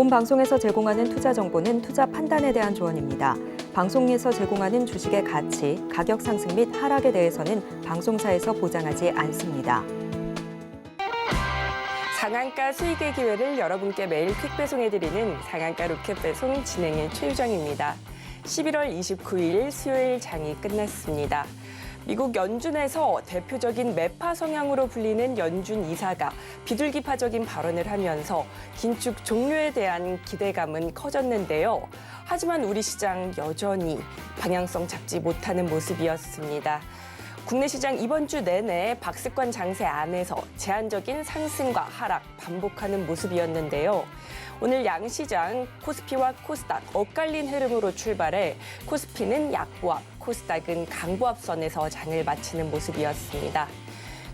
본 방송에서 제공하는 투자 정보는 투자 판단에 대한 조언입니다. 방송에서 제공하는 주식의 가치, 가격 상승 및 하락에 대해서는 방송사에서 보장하지 않습니다. 상한가 수익의 기회를 여러분께 매일 퀵 배송해드리는 상한가 로켓 배송 진행의 최유정입니다. 11월 29일 수요일 장이 끝났습니다. 미국 연준에서 대표적인 매파 성향으로 불리는 연준 이사가 비둘기파적인 발언을 하면서 긴축 종료에 대한 기대감은 커졌는데요. 하지만 우리 시장 여전히 방향성 잡지 못하는 모습이었습니다. 국내 시장 이번 주 내내 박스권 장세 안에서 제한적인 상승과 하락 반복하는 모습이었는데요. 오늘 양시장 코스피와 코스닥 엇갈린 흐름으로 출발해 코스피는 약보합, 코스닥은 강보합선에서 장을 마치는 모습이었습니다.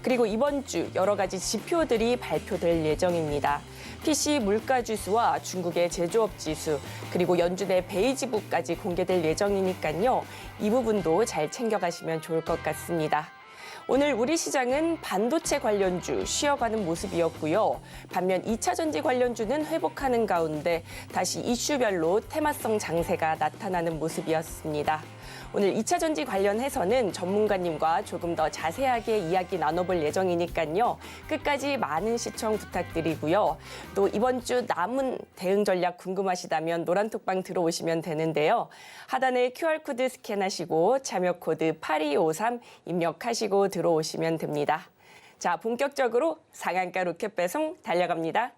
그리고 이번 주 여러 가지 지표들이 발표될 예정입니다. PC 물가지수와 중국의 제조업 지수, 그리고 연준의 베이지북까지 공개될 예정이니까요. 이 부분도 잘 챙겨가시면 좋을 것 같습니다. 오늘 우리 시장은 반도체 관련주 쉬어가는 모습이었고요. 반면 2차 전지 관련주는 회복하는 가운데 다시 이슈별로 테마성 장세가 나타나는 모습이었습니다. 오늘 2차 전지 관련해서는 전문가님과 조금 더 자세하게 이야기 나눠볼 예정이니까요. 끝까지 많은 시청 부탁드리고요. 또 이번 주 남은 대응 전략 궁금하시다면 노란톡방 들어오시면 되는데요. 하단에 QR코드 스캔하시고 참여 코드 8253 입력하시고 들어오시면 됩니다. 자, 본격적으로 상한가 로켓 배송 달려갑니다.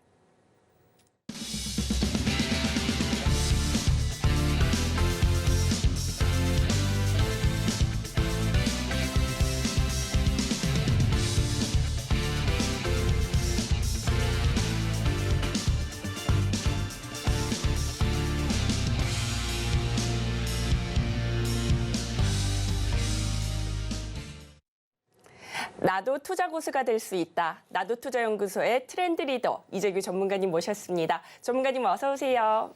나도 투자 고수가 될 수 있다. 나도 투자연구소의 트렌드 리더 이재규 전문가님 모셨습니다. 전문가님 어서 오세요.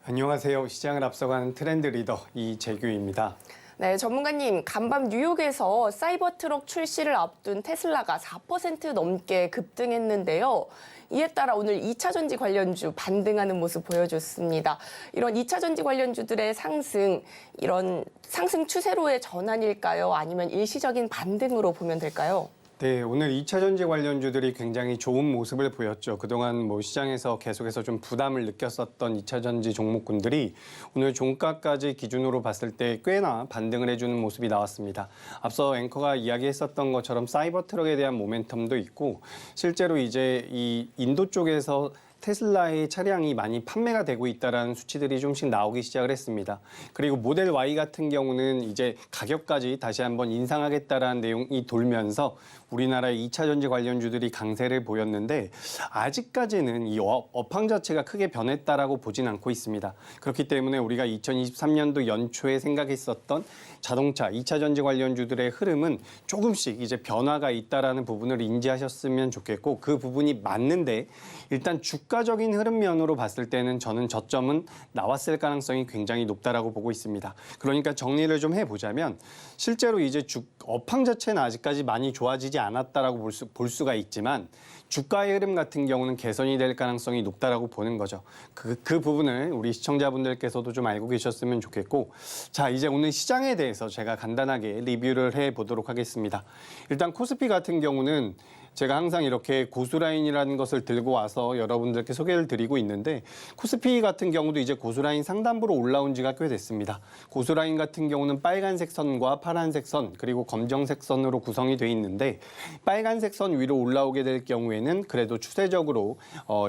안녕하세요. 시장을 앞서가는 트렌드 리더 이재규입니다. 네, 전문가님, 간밤 뉴욕에서 사이버 트럭 출시를 앞둔 테슬라가 4% 넘게 급등했는데요. 이에 따라 오늘 2차 전지 관련주 반등하는 모습 보여줬습니다. 이런 2차 전지 관련주들의 상승, 이런 상승 추세로의 전환일까요? 아니면 일시적인 반등으로 보면 될까요? 네, 오늘 2차 전지 관련주들이 굉장히 좋은 모습을 보였죠. 그동안 시장에서 계속해서 좀 부담을 느꼈었던 2차 전지 종목군들이 오늘 종가까지 기준으로 봤을 때 꽤나 반등을 해주는 모습이 나왔습니다. 앞서 앵커가 이야기했었던 것처럼 사이버 트럭에 대한 모멘텀도 있고 실제로 이제 이 인도 쪽에서 테슬라의 차량이 많이 판매가 되고 있다는 수치들이 좀씩 나오기 시작을 했습니다. 그리고 모델 Y 같은 경우는 이제 가격까지 다시 한번 인상하겠다라는 내용이 돌면서 우리나라의 2차 전지 관련주들이 강세를 보였는데 아직까지는 이 업황 자체가 크게 변했다라고 보진 않고 있습니다. 그렇기 때문에 우리가 2023년도 연초에 생각했었던 자동차, 2차 전지 관련주들의 흐름은 조금씩 이제 변화가 있다라는 부분을 인지하셨으면 좋겠고 그 부분이 맞는데 일단 주가적인 흐름 면으로 봤을 때는 저는 저점은 나왔을 가능성이 굉장히 높다라고 보고 있습니다. 그러니까 정리를 좀 해보자면 실제로 이제 업황 자체는 아직까지 많이 좋아지지 않았다라고 볼 수가 있지만 주가의 흐름 같은 경우는 개선이 될 가능성이 높다라고 보는 거죠. 그 부분을 우리 시청자분들께서도 좀 알고 계셨으면 좋겠고 자 이제 오늘 시장에 대해서 제가 간단하게 리뷰를 해보도록 하겠습니다. 일단 코스피 같은 경우는 제가 항상 이렇게 고수라인이라는 것을 들고 와서 여러분들께 소개를 드리고 있는데 코스피 같은 경우도 이제 고수라인 상단부로 올라온 지가 꽤 됐습니다. 고수라인 같은 경우는 빨간색 선과 파란색 선 그리고 검정색 선으로 구성이 돼 있는데 빨간색 선 위로 올라오게 될 경우에는 그래도 추세적으로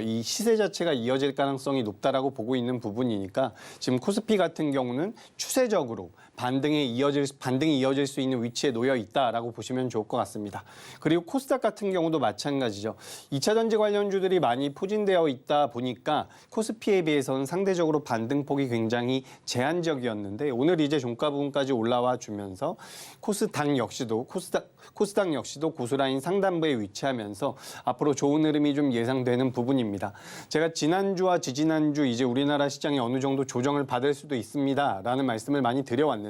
이 시세 자체가 이어질 가능성이 높다라고 보고 있는 부분이니까 지금 코스피 같은 경우는 추세적으로 반등이 이어질 수 있는 위치에 놓여 있다라고 보시면 좋을 것 같습니다. 그리고 코스닥 같은 경우도 마찬가지죠. 2차 전지 관련주들이 많이 포진되어 있다 보니까 코스피에 비해서는 상대적으로 반등폭이 굉장히 제한적이었는데 오늘 이제 종가 부분까지 올라와 주면서 코스닥 역시도 고수라인 상단부에 위치하면서 앞으로 좋은 흐름이 좀 예상되는 부분입니다. 제가 지난주와 지지난주 이제 우리나라 시장이 어느 정도 조정을 받을 수도 있습니다라는 말씀을 많이 드려왔는데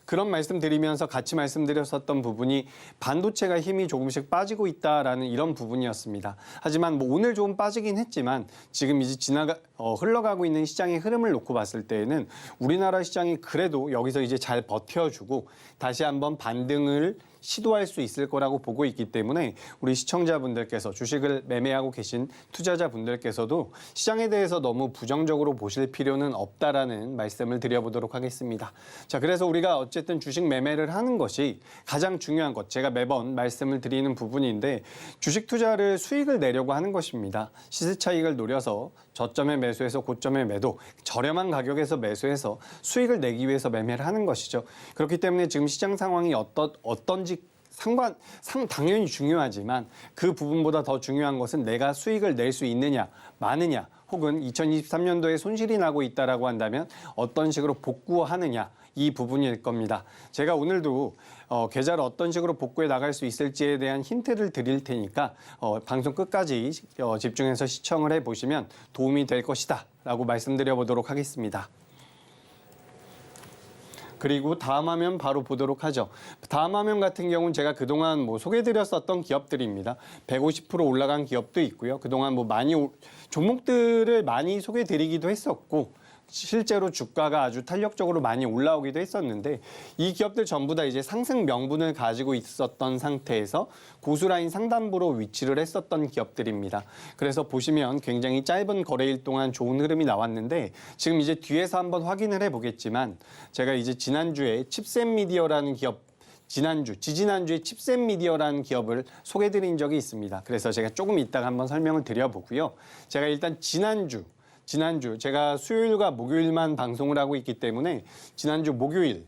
그런 말씀드리면서 같이 말씀드렸었던 부분이 반도체가 힘이 조금씩 빠지고 있다라는 이런 부분이었습니다. 하지만 뭐 오늘 조금 빠지긴 했지만 지금 이제 흘러가고 있는 시장의 흐름을 놓고 봤을 때에는 우리나라 시장이 그래도 여기서 이제 잘 버텨주고 다시 한번 반등을 시도할 수 있을 거라고 보고 있기 때문에 우리 시청자분들께서 주식을 매매하고 계신 투자자분들께서도 시장에 대해서 너무 부정적으로 보실 필요는 없다라는 말씀을 드려보도록 하겠습니다. 자, 그래서 우리가 어쨌든 주식 매매를 하는 것이 가장 중요한 것, 제가 매번 말씀을 드리는 부분인데 주식 투자를 수익을 내려고 하는 것입니다. 시세 차익을 노려서 저점에 매수해서 고점에 매도, 저렴한 가격에서 매수해서 수익을 내기 위해서 매매를 하는 것이죠. 그렇기 때문에 지금 시장 상황이 어떤지 당연히 중요하지만 그 부분보다 더 중요한 것은 내가 수익을 낼 수 있느냐, 많으냐, 혹은 2023년도에 손실이 나고 있다라고 한다면 어떤 식으로 복구하느냐, 이 부분일 겁니다. 제가 오늘도 계좌를 어떤 식으로 복구해 나갈 수 있을지에 대한 힌트를 드릴 테니까 방송 끝까지 집중해서 시청을 해보시면 도움이 될 것이다 라고 말씀드려 보도록 하겠습니다. 그리고 다음 화면 바로 보도록 하죠. 다음 화면 같은 경우는 제가 그동안 소개해드렸었던 기업들입니다. 150% 올라간 기업도 있고요. 그동안 종목들을 많이 소개해드리기도 했었고 실제로 주가가 아주 탄력적으로 많이 올라오기도 했었는데 이 기업들 전부 다 이제 상승 명분을 가지고 있었던 상태에서 고수라인 상단부로 위치를 했었던 기업들입니다. 그래서 보시면 굉장히 짧은 거래일 동안 좋은 흐름이 나왔는데 지금 이제 뒤에서 한번 확인을 해보겠지만 제가 이제 지난주에 칩셋미디어라는 기업 지지난주에 칩셋미디어라는 기업을 소개해드린 적이 있습니다. 그래서 제가 조금 이따가 한번 설명을 드려보고요. 제가 일단 지난주 제가 수요일과 목요일만 방송을 하고 있기 때문에 지난주 목요일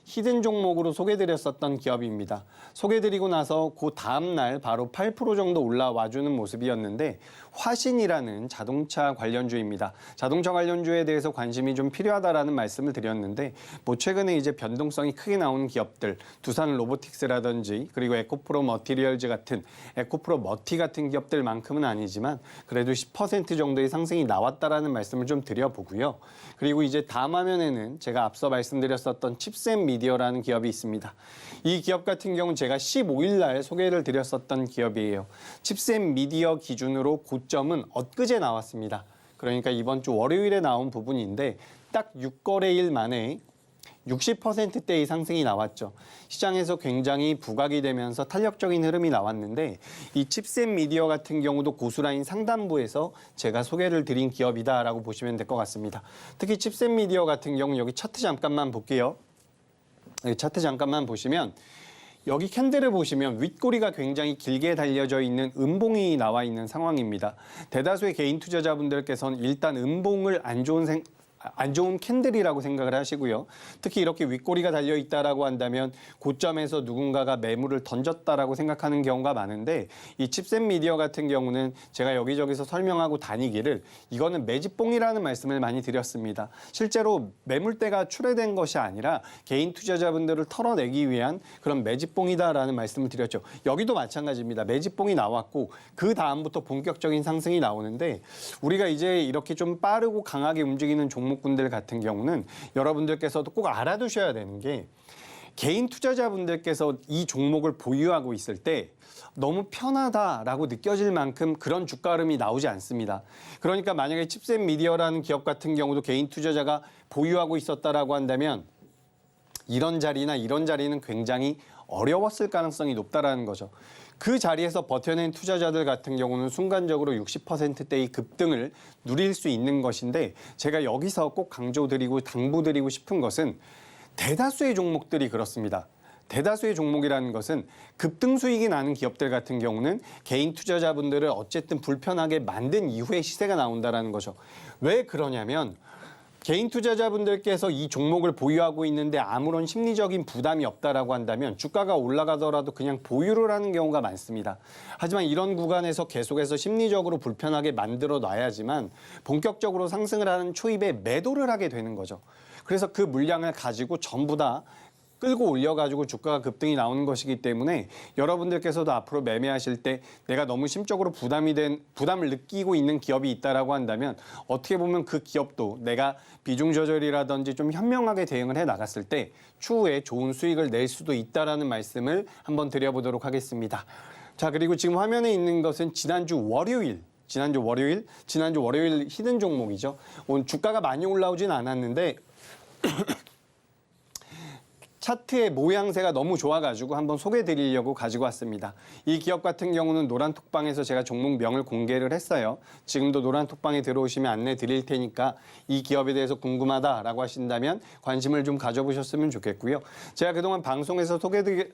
히든 종목으로 소개드렸었던 기업입니다. 소개드리고 나서 그 다음 날 바로 8% 정도 올라와주는 모습이었는데 화신이라는 자동차 관련주입니다. 자동차 관련주에 대해서 관심이 좀 필요하다라는 말씀을 드렸는데 최근에 이제 변동성이 크게 나오는 기업들 두산 로보틱스라든지 그리고 에코프로 머티리얼즈 같은 에코프로 머티 같은 기업들만큼은 아니지만 그래도 10% 정도의 상승이 나왔다라는 말씀을 좀 드려보고요. 그리고 이제 다음 화면에는 제가 앞서 말씀드렸었던 칩셋미디어라는 기업이 있습니다. 이 기업 같은 경우는 제가 15일 날 소개를 드렸었던 기업이에요. 칩셋미디어 기준으로 고점은 엊그제 나왔습니다. 그러니까 이번 주 월요일에 나온 부분인데 딱 6거래일 만에 60%대의 상승이 나왔죠. 시장에서 굉장히 부각이 되면서 탄력적인 흐름이 나왔는데 이 칩셋미디어 같은 경우도 고수라인 상단부에서 제가 소개를 드린 기업이다라고 보시면 될 것 같습니다. 특히 칩셋미디어 같은 경우 여기 차트 잠깐만 볼게요. 여기 차트 잠깐만 보시면 여기 캔들을 보시면 윗꼬리가 굉장히 길게 달려져 있는 음봉이 나와 있는 상황입니다. 대다수의 개인 투자자분들께서는 일단 음봉을 안 좋은 캔들이라고 생각을 하시고요. 특히 이렇게 윗꼬리가 달려있다라고 한다면 고점에서 누군가가 매물을 던졌다라고 생각하는 경우가 많은데 이 칩셋미디어 같은 경우는 제가 여기저기서 설명하고 다니기를 이거는 매집봉이라는 말씀을 많이 드렸습니다. 실제로 매물대가 출회된 것이 아니라 개인 투자자분들을 털어내기 위한 그런 매집봉이다라는 말씀을 드렸죠. 여기도 마찬가지입니다. 매집봉이 나왔고 그 다음부터 본격적인 상승이 나오는데 우리가 이제 이렇게 좀 빠르고 강하게 움직이는 종목군들 같은 경우는 여러분들께서도 꼭 알아두셔야 되는 게 개인 투자자분들께서 이 종목을 보유하고 있을 때 너무 편하다라고 느껴질 만큼 그런 주가 흐름이 나오지 않습니다. 그러니까 만약에 칩셋미디어라는 기업 같은 경우도 개인 투자자가 보유하고 있었다라고 한다면 이런 자리나 이런 자리는 굉장히 어려웠을 가능성이 높다라는 거죠. 그 자리에서 버텨낸 투자자들 같은 경우는 순간적으로 60%대의 급등을 누릴 수 있는 것인데 제가 여기서 꼭 강조드리고 당부드리고 싶은 것은 대다수의 종목들이 그렇습니다. 대다수의 종목이라는 것은 급등 수익이 나는 기업들 같은 경우는 개인 투자자분들을 어쨌든 불편하게 만든 이후에 시세가 나온다는 거죠. 왜 그러냐면 개인 투자자분들께서 이 종목을 보유하고 있는데 아무런 심리적인 부담이 없다라고 한다면 주가가 올라가더라도 그냥 보유를 하는 경우가 많습니다. 하지만 이런 구간에서 계속해서 심리적으로 불편하게 만들어 놔야지만 본격적으로 상승을 하는 초입에 매도를 하게 되는 거죠. 그래서 그 물량을 가지고 전부 다 끌고 올려가지고 주가가 급등이 나오는 것이기 때문에 여러분들께서도 앞으로 매매하실 때 내가 너무 심적으로 부담을 느끼고 있는 기업이 있다라고 한다면 어떻게 보면 그 기업도 내가 비중 조절이라든지 좀 현명하게 대응을 해 나갔을 때 추후에 좋은 수익을 낼 수도 있다라는 말씀을 한번 드려보도록 하겠습니다. 자, 그리고 지금 화면에 있는 것은 지난주 월요일 히든 종목이죠. 오늘 주가가 많이 올라오진 않았는데 차트의 모양새가 너무 좋아가지고 한번 소개해드리려고 가지고 왔습니다. 이 기업 같은 경우는 노란톡방에서 제가 종목명을 공개를 했어요. 지금도 노란톡방에 들어오시면 안내 드릴 테니까 이 기업에 대해서 궁금하다라고 하신다면 관심을 좀 가져보셨으면 좋겠고요. 제가 그동안 방송에서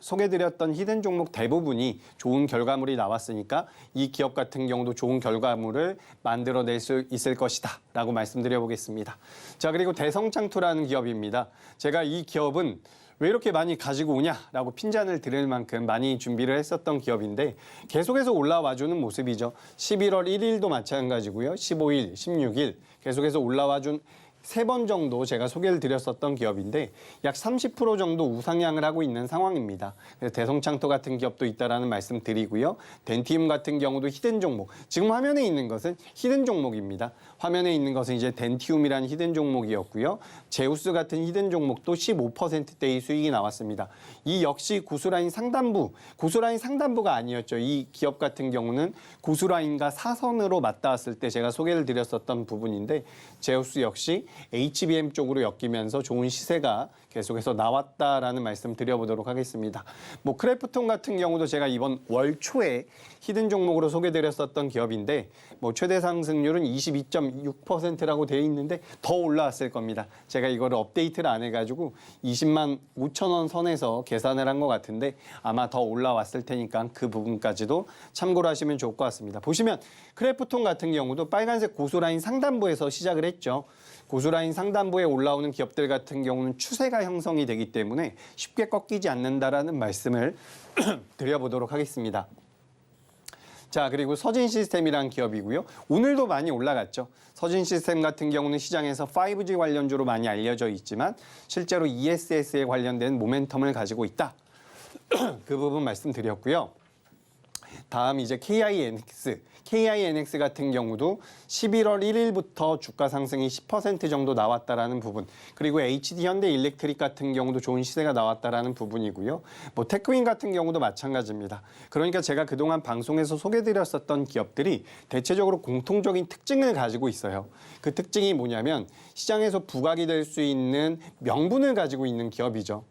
소개드렸던 히든 종목 대부분이 좋은 결과물이 나왔으니까 이 기업 같은 경우도 좋은 결과물을 만들어낼 수 있을 것이다 라고 말씀드려보겠습니다. 자, 그리고 대성창투라는 기업입니다. 제가 이 기업은 왜 이렇게 많이 가지고 오냐라고 핀잔을 드릴 만큼 많이 준비를 했었던 기업인데 계속해서 올라와주는 모습이죠. 11월 1일도 마찬가지고요. 15일, 16일 계속해서 올라와준 3번 정도 제가 소개를 드렸었던 기업인데 약 30% 정도 우상향을 하고 있는 상황입니다. 그래서 대성창토 같은 기업도 있다라는 말씀 드리고요. 덴티움 같은 경우도 히든 종목. 지금 화면에 있는 것은 히든 종목입니다. 화면에 있는 것은 이제 덴티움이라는 히든 종목이었고요. 제우스 같은 히든 종목도 15%대의 수익이 나왔습니다. 이 역시 고수라인 상단부가 아니었죠. 이 기업 같은 경우는 고수라인과 사선으로 맞닿았을 때 제가 소개를 드렸었던 부분인데 제우스 역시 HBM 쪽으로 엮이면서 좋은 시세가 계속해서 나왔다라는 말씀 드려보도록 하겠습니다. 뭐 크래프톤 같은 경우도 제가 이번 월 초에 히든 종목으로 소개드렸었던 기업인데 뭐 최대 상승률은 22.6%라고 되어 있는데 더 올라왔을 겁니다. 제가 이거를 업데이트를 안 해가지고 20만 5천 원 선에서 계산을 한 것 같은데 아마 더 올라왔을 테니까 그 부분까지도 참고를 하시면 좋을 것 같습니다. 보시면 크래프톤 같은 경우도 빨간색 고수라인 상단부에서 시작을 했죠. 고수라인 상단부에 올라오는 기업들 같은 경우는 추세가 형성이 되기 때문에 쉽게 꺾이지 않는다라는 말씀을 드려보도록 하겠습니다. 자, 그리고 서진시스템이라는 기업이고요. 오늘도 많이 올라갔죠. 서진시스템 같은 경우는 시장에서 5G 관련주로 많이 알려져 있지만 실제로 ESS에 관련된 모멘텀을 가지고 있다. 그 부분 말씀드렸고요. 다음 이제 KINX 같은 경우도 11월 1일부터 주가 상승이 10% 정도 나왔다라는 부분, 그리고 HD현대일렉트릭 같은 경우도 좋은 시세가 나왔다라는 부분이고요. 뭐 테크윈 같은 경우도 마찬가지입니다. 그러니까 제가 그동안 방송에서 소개드렸었던 기업들이 대체적으로 공통적인 특징을 가지고 있어요. 그 특징이 뭐냐면 시장에서 부각이 될 수 있는 명분을 가지고 있는 기업이죠.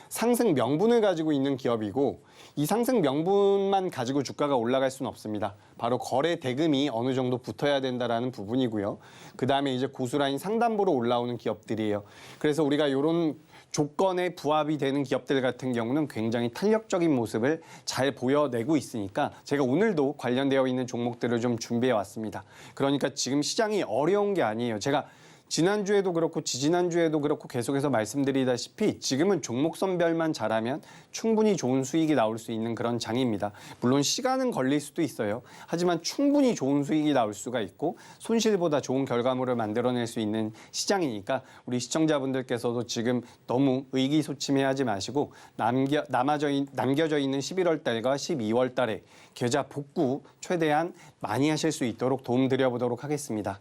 상승 명분을 가지고 있는 기업이고 이 상승 명분만 가지고 주가가 올라갈 수는 없습니다. 바로 거래 대금이 어느 정도 붙어야 된다라는 부분이고요. 그다음에 이제 고수라인 상단부로 올라오는 기업들이에요. 그래서 우리가 이런 조건에 부합이 되는 기업들 같은 경우는 굉장히 탄력적인 모습을 잘 보여내고 있으니까 제가 오늘도 관련되어 있는 종목들을 좀 준비해 왔습니다. 그러니까 지금 시장이 어려운 게 아니에요. 제가 지난주에도 그렇고 지지난주에도 그렇고 계속해서 말씀드리다시피 지금은 종목 선별만 잘하면 충분히 좋은 수익이 나올 수 있는 그런 장입니다. 물론 시간은 걸릴 수도 있어요. 하지만 충분히 좋은 수익이 나올 수가 있고 손실보다 좋은 결과물을 만들어낼 수 있는 시장이니까 우리 시청자분들께서도 지금 너무 의기소침해하지 마시고 남겨져 있는 11월 달과 12월 달에 계좌 복구 최대한 많이 하실 수 있도록 도움드려보도록 하겠습니다.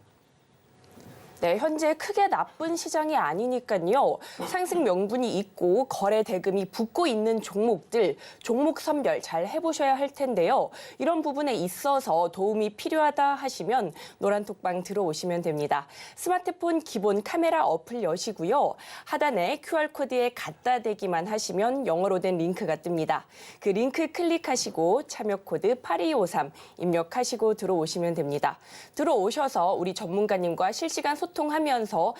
네, 현재 크게 나쁜 시장이 아니니까요. 상승 명분이 있고 거래 대금이 붙고 있는 종목들, 종목 선별 잘 해보셔야 할 텐데요. 이런 부분에 있어서 도움이 필요하다 하시면 노란톡방 들어오시면 됩니다. 스마트폰 기본 카메라 어플 여시고요. 하단에 QR코드에 갖다 대기만 하시면 영어로 된 링크가 뜹니다. 그 링크 클릭하시고 참여 코드 8253 입력하시고 들어오시면 됩니다. 들어오셔서 우리 전문가님과 실시간 소통하면서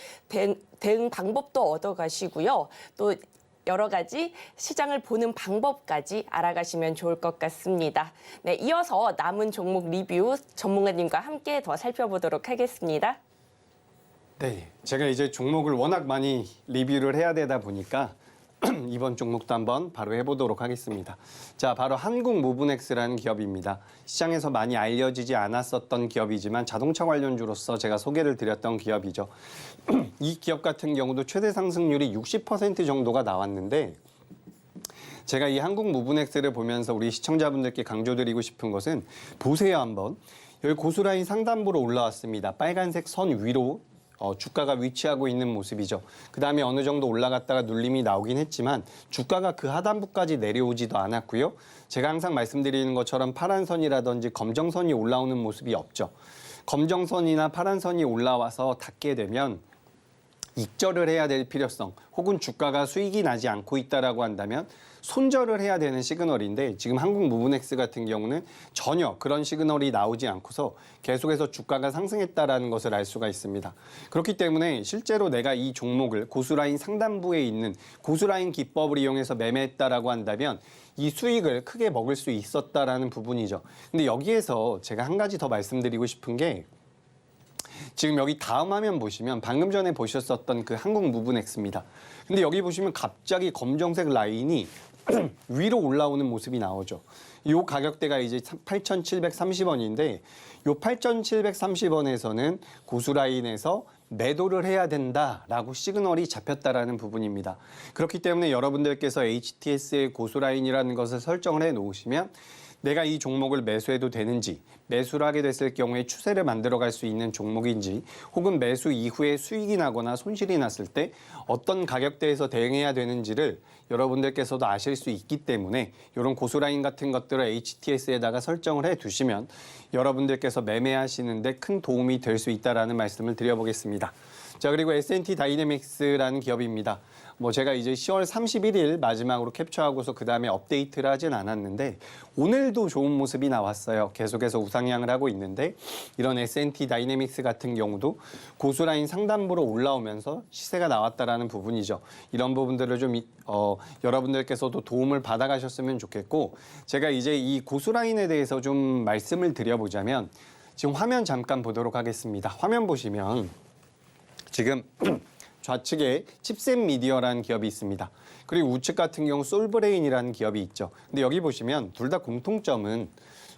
대응 방법도 얻어가시고요. 또 여러 가지 시장을 보는 방법까지 알아가시면 좋을 것 같습니다. 네, 이어서 남은 종목 리뷰 전문가님과 함께 더 살펴보도록 하겠습니다. 네, 제가 이제 종목을 워낙 많이 리뷰를 해야 되다 보니까 이번 종목도 한번 바로 해보도록 하겠습니다. 자, 바로 한국모브넥스라는 기업입니다. 시장에서 많이 알려지지 않았었던 기업이지만 자동차 관련주로서 제가 소개를 드렸던 기업이죠. 이 기업 같은 경우도 최대 상승률이 60% 정도가 나왔는데 제가 이 한국 무브넥스를 보면서 우리 시청자분들께 강조드리고 싶은 것은 보세요 한번. 여기 고수라인 상단부로 올라왔습니다. 빨간색 선 위로 주가가 위치하고 있는 모습이죠. 그 다음에 어느 정도 올라갔다가 눌림이 나오긴 했지만 주가가 그 하단부까지 내려오지도 않았고요. 제가 항상 말씀드리는 것처럼 파란 선이라든지 검정 선이 올라오는 모습이 없죠. 검정 선이나 파란 선이 올라와서 닿게 되면 익절을 해야 될 필요성 혹은 주가가 수익이 나지 않고 있다라고 한다면 손절을 해야 되는 시그널인데 지금 한국 무브넥스 같은 경우는 전혀 그런 시그널이 나오지 않고서 계속해서 주가가 상승했다라는 것을 알 수가 있습니다. 그렇기 때문에 실제로 내가 이 종목을 고수라인 상단부에 있는 고수라인 기법을 이용해서 매매했다라고 한다면 이 수익을 크게 먹을 수 있었다라는 부분이죠. 근데 여기에서 제가 한 가지 더 말씀드리고 싶은 게 지금 여기 다음 화면 보시면 방금 전에 보셨었던 그 한국 무브넥스입니다. 근데 여기 보시면 갑자기 검정색 라인이 위로 올라오는 모습이 나오죠. 이 가격대가 이제 8,730원인데 이 8,730원에서는 고수라인에서 매도를 해야 된다라고 시그널이 잡혔다라는 부분입니다. 그렇기 때문에 여러분들께서 HTS의 고수라인이라는 것을 설정을 해 놓으시면 내가 이 종목을 매수해도 되는지, 매수를 하게 됐을 경우에 추세를 만들어갈 수 있는 종목인지, 혹은 매수 이후에 수익이 나거나 손실이 났을 때 어떤 가격대에서 대응해야 되는지를 여러분들께서도 아실 수 있기 때문에 이런 고수라인 같은 것들을 HTS에다가 설정을 해 두시면 여러분들께서 매매하시는데 큰 도움이 될 수 있다라는 말씀을 드려보겠습니다. 자, 그리고 S&T 다이내믹스라는 기업입니다. 제가 이제 10월 31일 마지막으로 캡처하고서 그 다음에 업데이트를 하진 않았는데 오늘도 좋은 모습이 나왔어요. 계속해서 우상향을 하고 있는데 이런 S&T 다이내믹스 같은 경우도 고수라인 상단부로 올라오면서 시세가 나왔다라는 부분이죠. 이런 부분들을 좀 여러분들께서도 도움을 받아가셨으면 좋겠고 제가 이제 이 고수라인에 대해서 좀 말씀을 드려보자면 지금 화면 잠깐 보도록 하겠습니다. 화면 보시면 지금 좌측에 칩셋 미디어라는 기업이 있습니다. 그리고 우측 같은 경우 솔브레인이라는 기업이 있죠. 근데 여기 보시면 둘 다 공통점은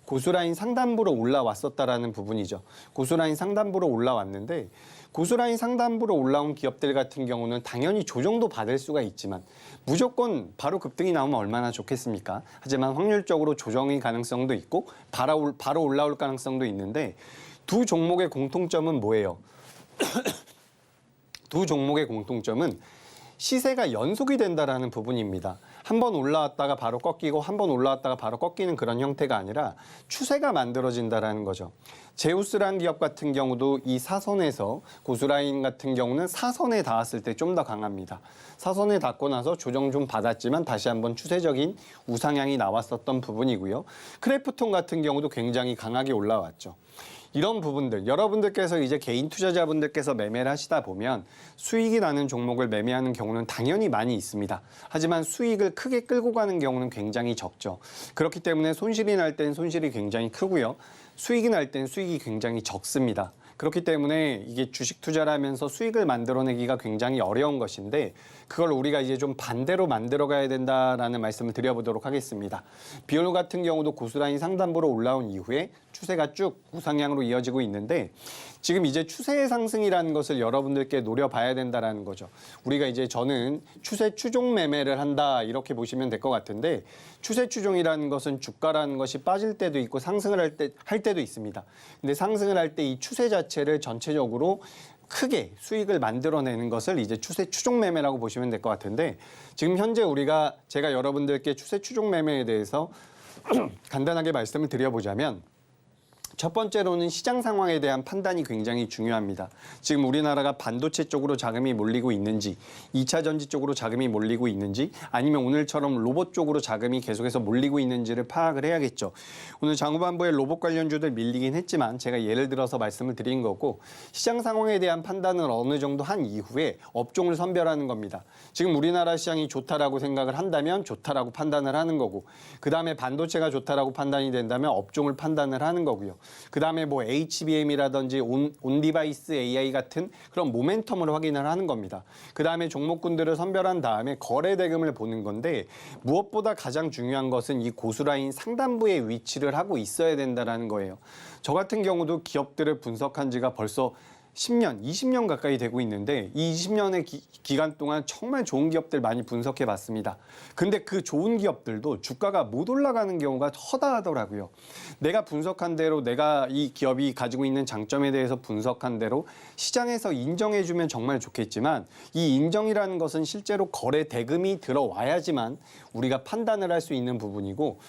고수라인 상단부로 올라왔었다라는 부분이죠. 고수라인 상단부로 올라왔는데 고수라인 상단부로 올라온 기업들 같은 경우는 당연히 조정도 받을 수가 있지만 무조건 바로 급등이 나오면 얼마나 좋겠습니까? 하지만 확률적으로 조정의 가능성도 있고 바로 올라올 가능성도 있는데 두 종목의 공통점은 뭐예요? 두 종목의 공통점은 시세가 연속이 된다라는 부분입니다. 한 번 올라왔다가 바로 꺾이고 한 번 올라왔다가 바로 꺾이는 그런 형태가 아니라 추세가 만들어진다라는 거죠. 제우스라는 기업 같은 경우도 이 사선에서 고수라인 같은 경우는 사선에 닿았을 때 좀 더 강합니다. 사선에 닿고 나서 조정 좀 받았지만 다시 한번 추세적인 우상향이 나왔었던 부분이고요. 크래프톤 같은 경우도 굉장히 강하게 올라왔죠. 이런 부분들 여러분들께서 이제 개인 투자자분들께서 매매를 하시다 보면 수익이 나는 종목을 매매하는 경우는 당연히 많이 있습니다. 하지만 수익을 크게 끌고 가는 경우는 굉장히 적죠. 그렇기 때문에 손실이 날 땐 손실이 굉장히 크고요. 수익이 날 땐 수익이 굉장히 적습니다. 그렇기 때문에 이게 주식 투자를 하면서 수익을 만들어내기가 굉장히 어려운 것인데 그걸 우리가 이제 좀 반대로 만들어가야 된다라는 말씀을 드려보도록 하겠습니다. 비올로 같은 경우도 고수라인 상단부로 올라온 이후에 추세가 쭉 우상향으로 이어지고 있는데 지금 이제 추세의 상승이라는 것을 여러분들께 노려봐야 된다라는 거죠. 우리가 이제 저는 추세 추종 매매를 한다 이렇게 보시면 될 것 같은데 추세 추종이라는 것은 주가라는 것이 빠질 때도 있고 상승을 할 때도 있습니다. 근데 상승을 할 때 이 추세 자체를 전체적으로 크게 수익을 만들어내는 것을 이제 추세 추종 매매라고 보시면 될 것 같은데 지금 현재 제가 여러분들께 추세 추종 매매에 대해서 간단하게 말씀을 드려보자면 첫 번째로는 시장 상황에 대한 판단이 굉장히 중요합니다. 지금 우리나라가 반도체 쪽으로 자금이 몰리고 있는지, 2차 전지 쪽으로 자금이 몰리고 있는지, 아니면 오늘처럼 로봇 쪽으로 자금이 계속해서 몰리고 있는지를 파악을 해야겠죠. 오늘 장후반부에 로봇 관련주들 밀리긴 했지만 제가 예를 들어서 말씀을 드린 거고 시장 상황에 대한 판단을 어느 정도 한 이후에 업종을 선별하는 겁니다. 지금 우리나라 시장이 좋다라고 생각을 한다면 좋다라고 판단을 하는 거고 그 다음에 반도체가 좋다라고 판단이 된다면 업종을 판단을 하는 거고요. 그 다음에 뭐 HBM이라든지 온디바이스 AI 같은 그런 모멘텀을 확인을 하는 겁니다. 그 다음에 종목군들을 선별한 다음에 거래 대금을 보는 건데 무엇보다 가장 중요한 것은 이 고수라인 상단부에 위치를 하고 있어야 된다는 거예요. 저 같은 경우도 기업들을 분석한 지가 벌써 10년, 20년 가까이 되고 있는데 이 20년의 기간 동안 정말 좋은 기업들 많이 분석해 봤습니다. 근데 그 좋은 기업들도 주가가 못 올라가는 경우가 허다하더라고요. 내가 분석한 대로 내가 이 기업이 가지고 있는 장점에 대해서 분석한 대로 시장에서 인정해 주면 정말 좋겠지만 이 인정이라는 것은 실제로 거래 대금이 들어와야지만 우리가 판단을 할 수 있는 부분이고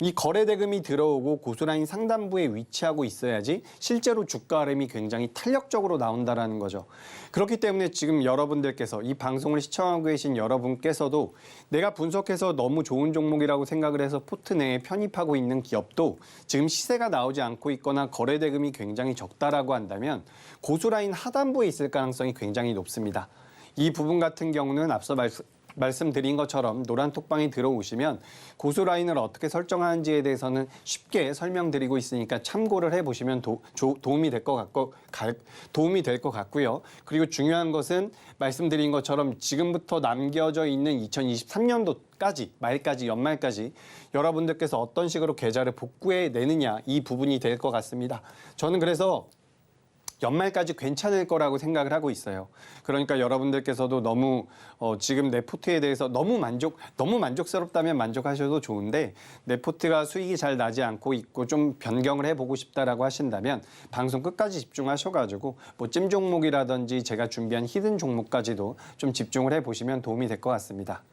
이 거래 대금이 들어오고 고스란히 상단부에 위치하고 있어야지 실제로 주가 흐름이 굉장히 탄력적으로 나온다라는 거죠. 그렇기 때문에 지금 여러분들께서 이 방송을 시청하고 계신 여러분께서도 내가 분석해서 너무 좋은 종목이라고 생각을 해서 포트 내에 편입하고 있는 기업도 지금 시세가 나오지 않고 있거나 거래 대금이 굉장히 적다라고 한다면 고스란히 하단부에 있을 가능성이 굉장히 높습니다. 이 부분 같은 경우는 앞서 말씀드린 것처럼 노란 톡방에 들어오시면 고스라인을 어떻게 설정하는지에 대해서는 쉽게 설명드리고 있으니까 참고를 해보시면 도움이 될 것 같고요. 그리고 중요한 것은 말씀드린 것처럼 지금부터 남겨져 있는 2023년도까지 말까지 연말까지 여러분들께서 어떤 식으로 계좌를 복구해 내느냐 이 부분이 될 것 같습니다. 저는 그래서 연말까지 괜찮을 거라고 생각을 하고 있어요. 그러니까 여러분들께서도 너무 지금 내 포트에 대해서 너무 만족스럽다면 만족하셔도 좋은데 내 포트가 수익이 잘 나지 않고 있고 좀 변경을 해보고 싶다라고 하신다면 방송 끝까지 집중하셔가지고 뭐 찜 종목이라든지 제가 준비한 히든 종목까지도 좀 집중을 해보시면 도움이 될 것 같습니다.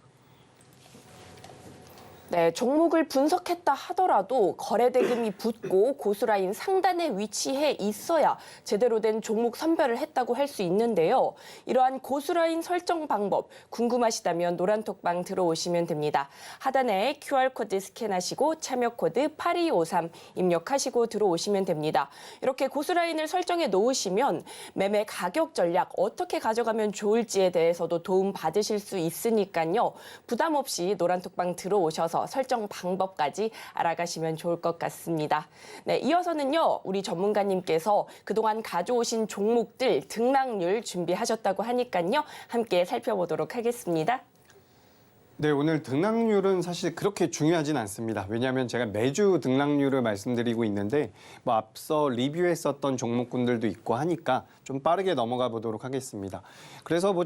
네, 종목을 분석했다 하더라도 거래 대금이 붙고 고스라인 상단에 위치해 있어야 제대로 된 종목 선별을 했다고 할 수 있는데요. 이러한 고스라인 설정 방법 궁금하시다면 노란톡방 들어오시면 됩니다. 하단에 QR코드 스캔하시고 참여 코드 8253 입력하시고 들어오시면 됩니다. 이렇게 고스라인을 설정해 놓으시면 매매 가격 전략 어떻게 가져가면 좋을지에 대해서도 도움 받으실 수 있으니까요. 부담 없이 노란톡방 들어오셔서 설정 방법까지 알아가시면 좋을 것 같습니다. 네, 이어서는요, 우리 전문가님께서 그동안 가져오신 종목들 등락률 준비하셨다고 하니까요, 함께 살펴보도록 하겠습니다. 네, 오늘 등락률은 사실 그렇게 중요하진 않습니다. 왜냐하면 제가 매주 등락률을 말씀드리고 있는데 뭐 앞서 리뷰했었던 종목군들도 있고 하니까 좀 빠르게 넘어가 보도록 하겠습니다. 그래서 뭐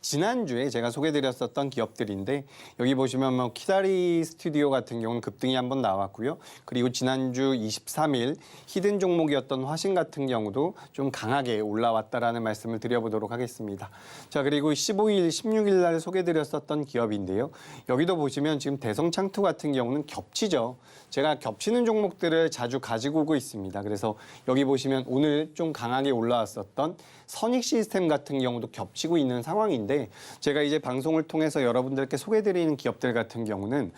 지난주에 제가 소개드렸었던 기업들인데 여기 보시면 뭐 키다리 스튜디오 같은 경우는 급등이 한번 나왔고요. 그리고 지난주 23일 히든 종목이었던 화신 같은 경우도 좀 강하게 올라왔다라는 말씀을 드려보도록 하겠습니다. 자, 그리고 15일, 16일 날 소개드렸었던 기업인데요. 여기도 보시면 지금 대성창투 같은 경우는 겹치죠. 제가 겹치는 종목들을 자주 가지고 오고 있습니다. 그래서 여기 보시면 오늘 좀 강하게 올라왔었던 선익 시스템 같은 경우도 겹치고 있는 상황인데 제가 이제 방송을 통해서 여러분들께 소개드리는 기업들 같은 경우는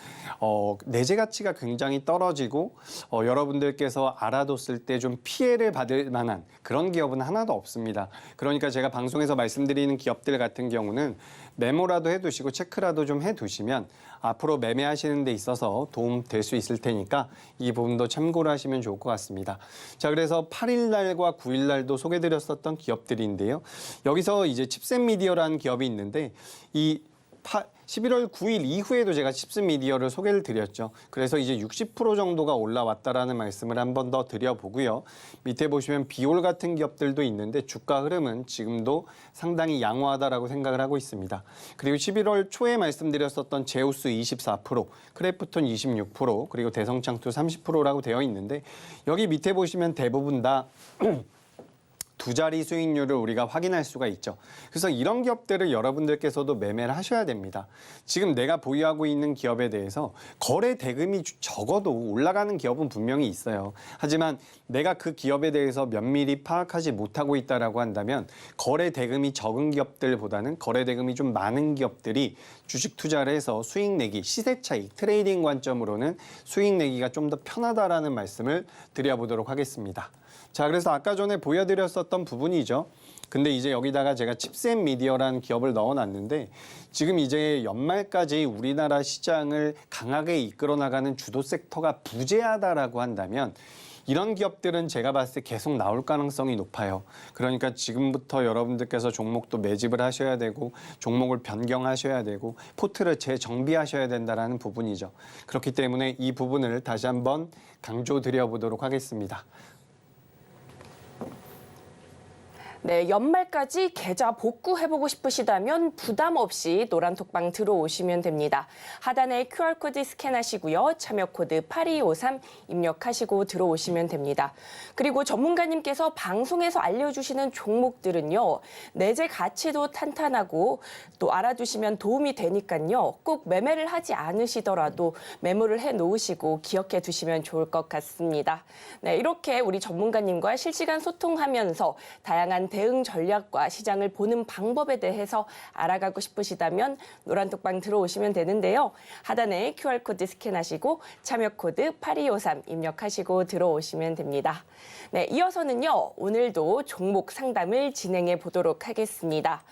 내재 가치가 굉장히 떨어지고 여러분들께서 알아뒀을 때 좀 피해를 받을 만한 그런 기업은 하나도 없습니다. 그러니까 제가 방송에서 말씀드리는 기업들 같은 경우는 메모라도 해두시고 체크라도 좀 해두시면 앞으로 매매하시는 데 있어서 도움 될 수 있을 테니까 이 부분도 참고를 하시면 좋을 것 같습니다. 자, 그래서 8일 날과 9일 날도 소개드렸었던 기업들인데요. 여기서 이제 칩셋 미디어라는 기업이 있는데 이 11월 9일 이후에도 제가 칩셋 미디어를 소개를 드렸죠. 그래서 이제 60% 정도가 올라왔다라는 말씀을 한 번 더 드려보고요. 밑에 보시면 비올 같은 기업들도 있는데 주가 흐름은 지금도 상당히 양호하다라고 생각을 하고 있습니다. 그리고 11월 초에 말씀드렸었던 제우스 24%, 크래프톤 26%, 그리고 대성창투 30%라고 되어 있는데 여기 밑에 보시면 대부분 다 두 자리 수익률을 우리가 확인할 수가 있죠. 그래서 이런 기업들을 여러분들께서도 매매를 하셔야 됩니다. 지금 내가 보유하고 있는 기업에 대해서 거래 대금이 적어도 올라가는 기업은 분명히 있어요. 하지만 내가 그 기업에 대해서 면밀히 파악하지 못하고 있다라고 한다면 거래 대금이 적은 기업들보다는 거래 대금이 좀 많은 기업들이 주식 투자를 해서 수익 내기, 시세 차익, 트레이딩 관점으로는 수익 내기가 좀 더 편하다라는 말씀을 드려보도록 하겠습니다. 자, 그래서 아까 전에 보여드렸었던 부분이죠. 근데 이제 여기다가 제가 칩셋 미디어라는 기업을 넣어놨는데 지금 이제 연말까지 우리나라 시장을 강하게 이끌어 나가는 주도 섹터가 부재하다라고 한다면 이런 기업들은 제가 봤을 때 계속 나올 가능성이 높아요. 그러니까 지금부터 여러분들께서 종목도 매집을 하셔야 되고 종목을 변경하셔야 되고 포트를 재정비하셔야 된다는 부분이죠. 그렇기 때문에 이 부분을 다시 한번 강조드려 보도록 하겠습니다. 네, 연말까지 계좌 복구해보고 싶으시다면 부담 없이 노란톡방 들어오시면 됩니다. 하단에 QR코드 스캔하시고요. 참여 코드 8253 입력하시고 들어오시면 됩니다. 그리고 전문가님께서 방송에서 알려주시는 종목들은요. 내재 가치도 탄탄하고 또 알아두시면 도움이 되니까요. 꼭 매매를 하지 않으시더라도 메모를 해놓으시고 기억해 두시면 좋을 것 같습니다. 네, 이렇게 우리 전문가님과 실시간 소통하면서 다양한 대응 전략과 시장을 보는 방법에 대해서 알아가고 싶으시다면 노란톡방 들어오시면 되는데요. 하단에 QR코드 스캔하시고 참여 코드 8253 입력하시고 들어오시면 됩니다. 네, 이어서는요. 오늘도 종목 상담을 진행해 보도록 하겠습니다.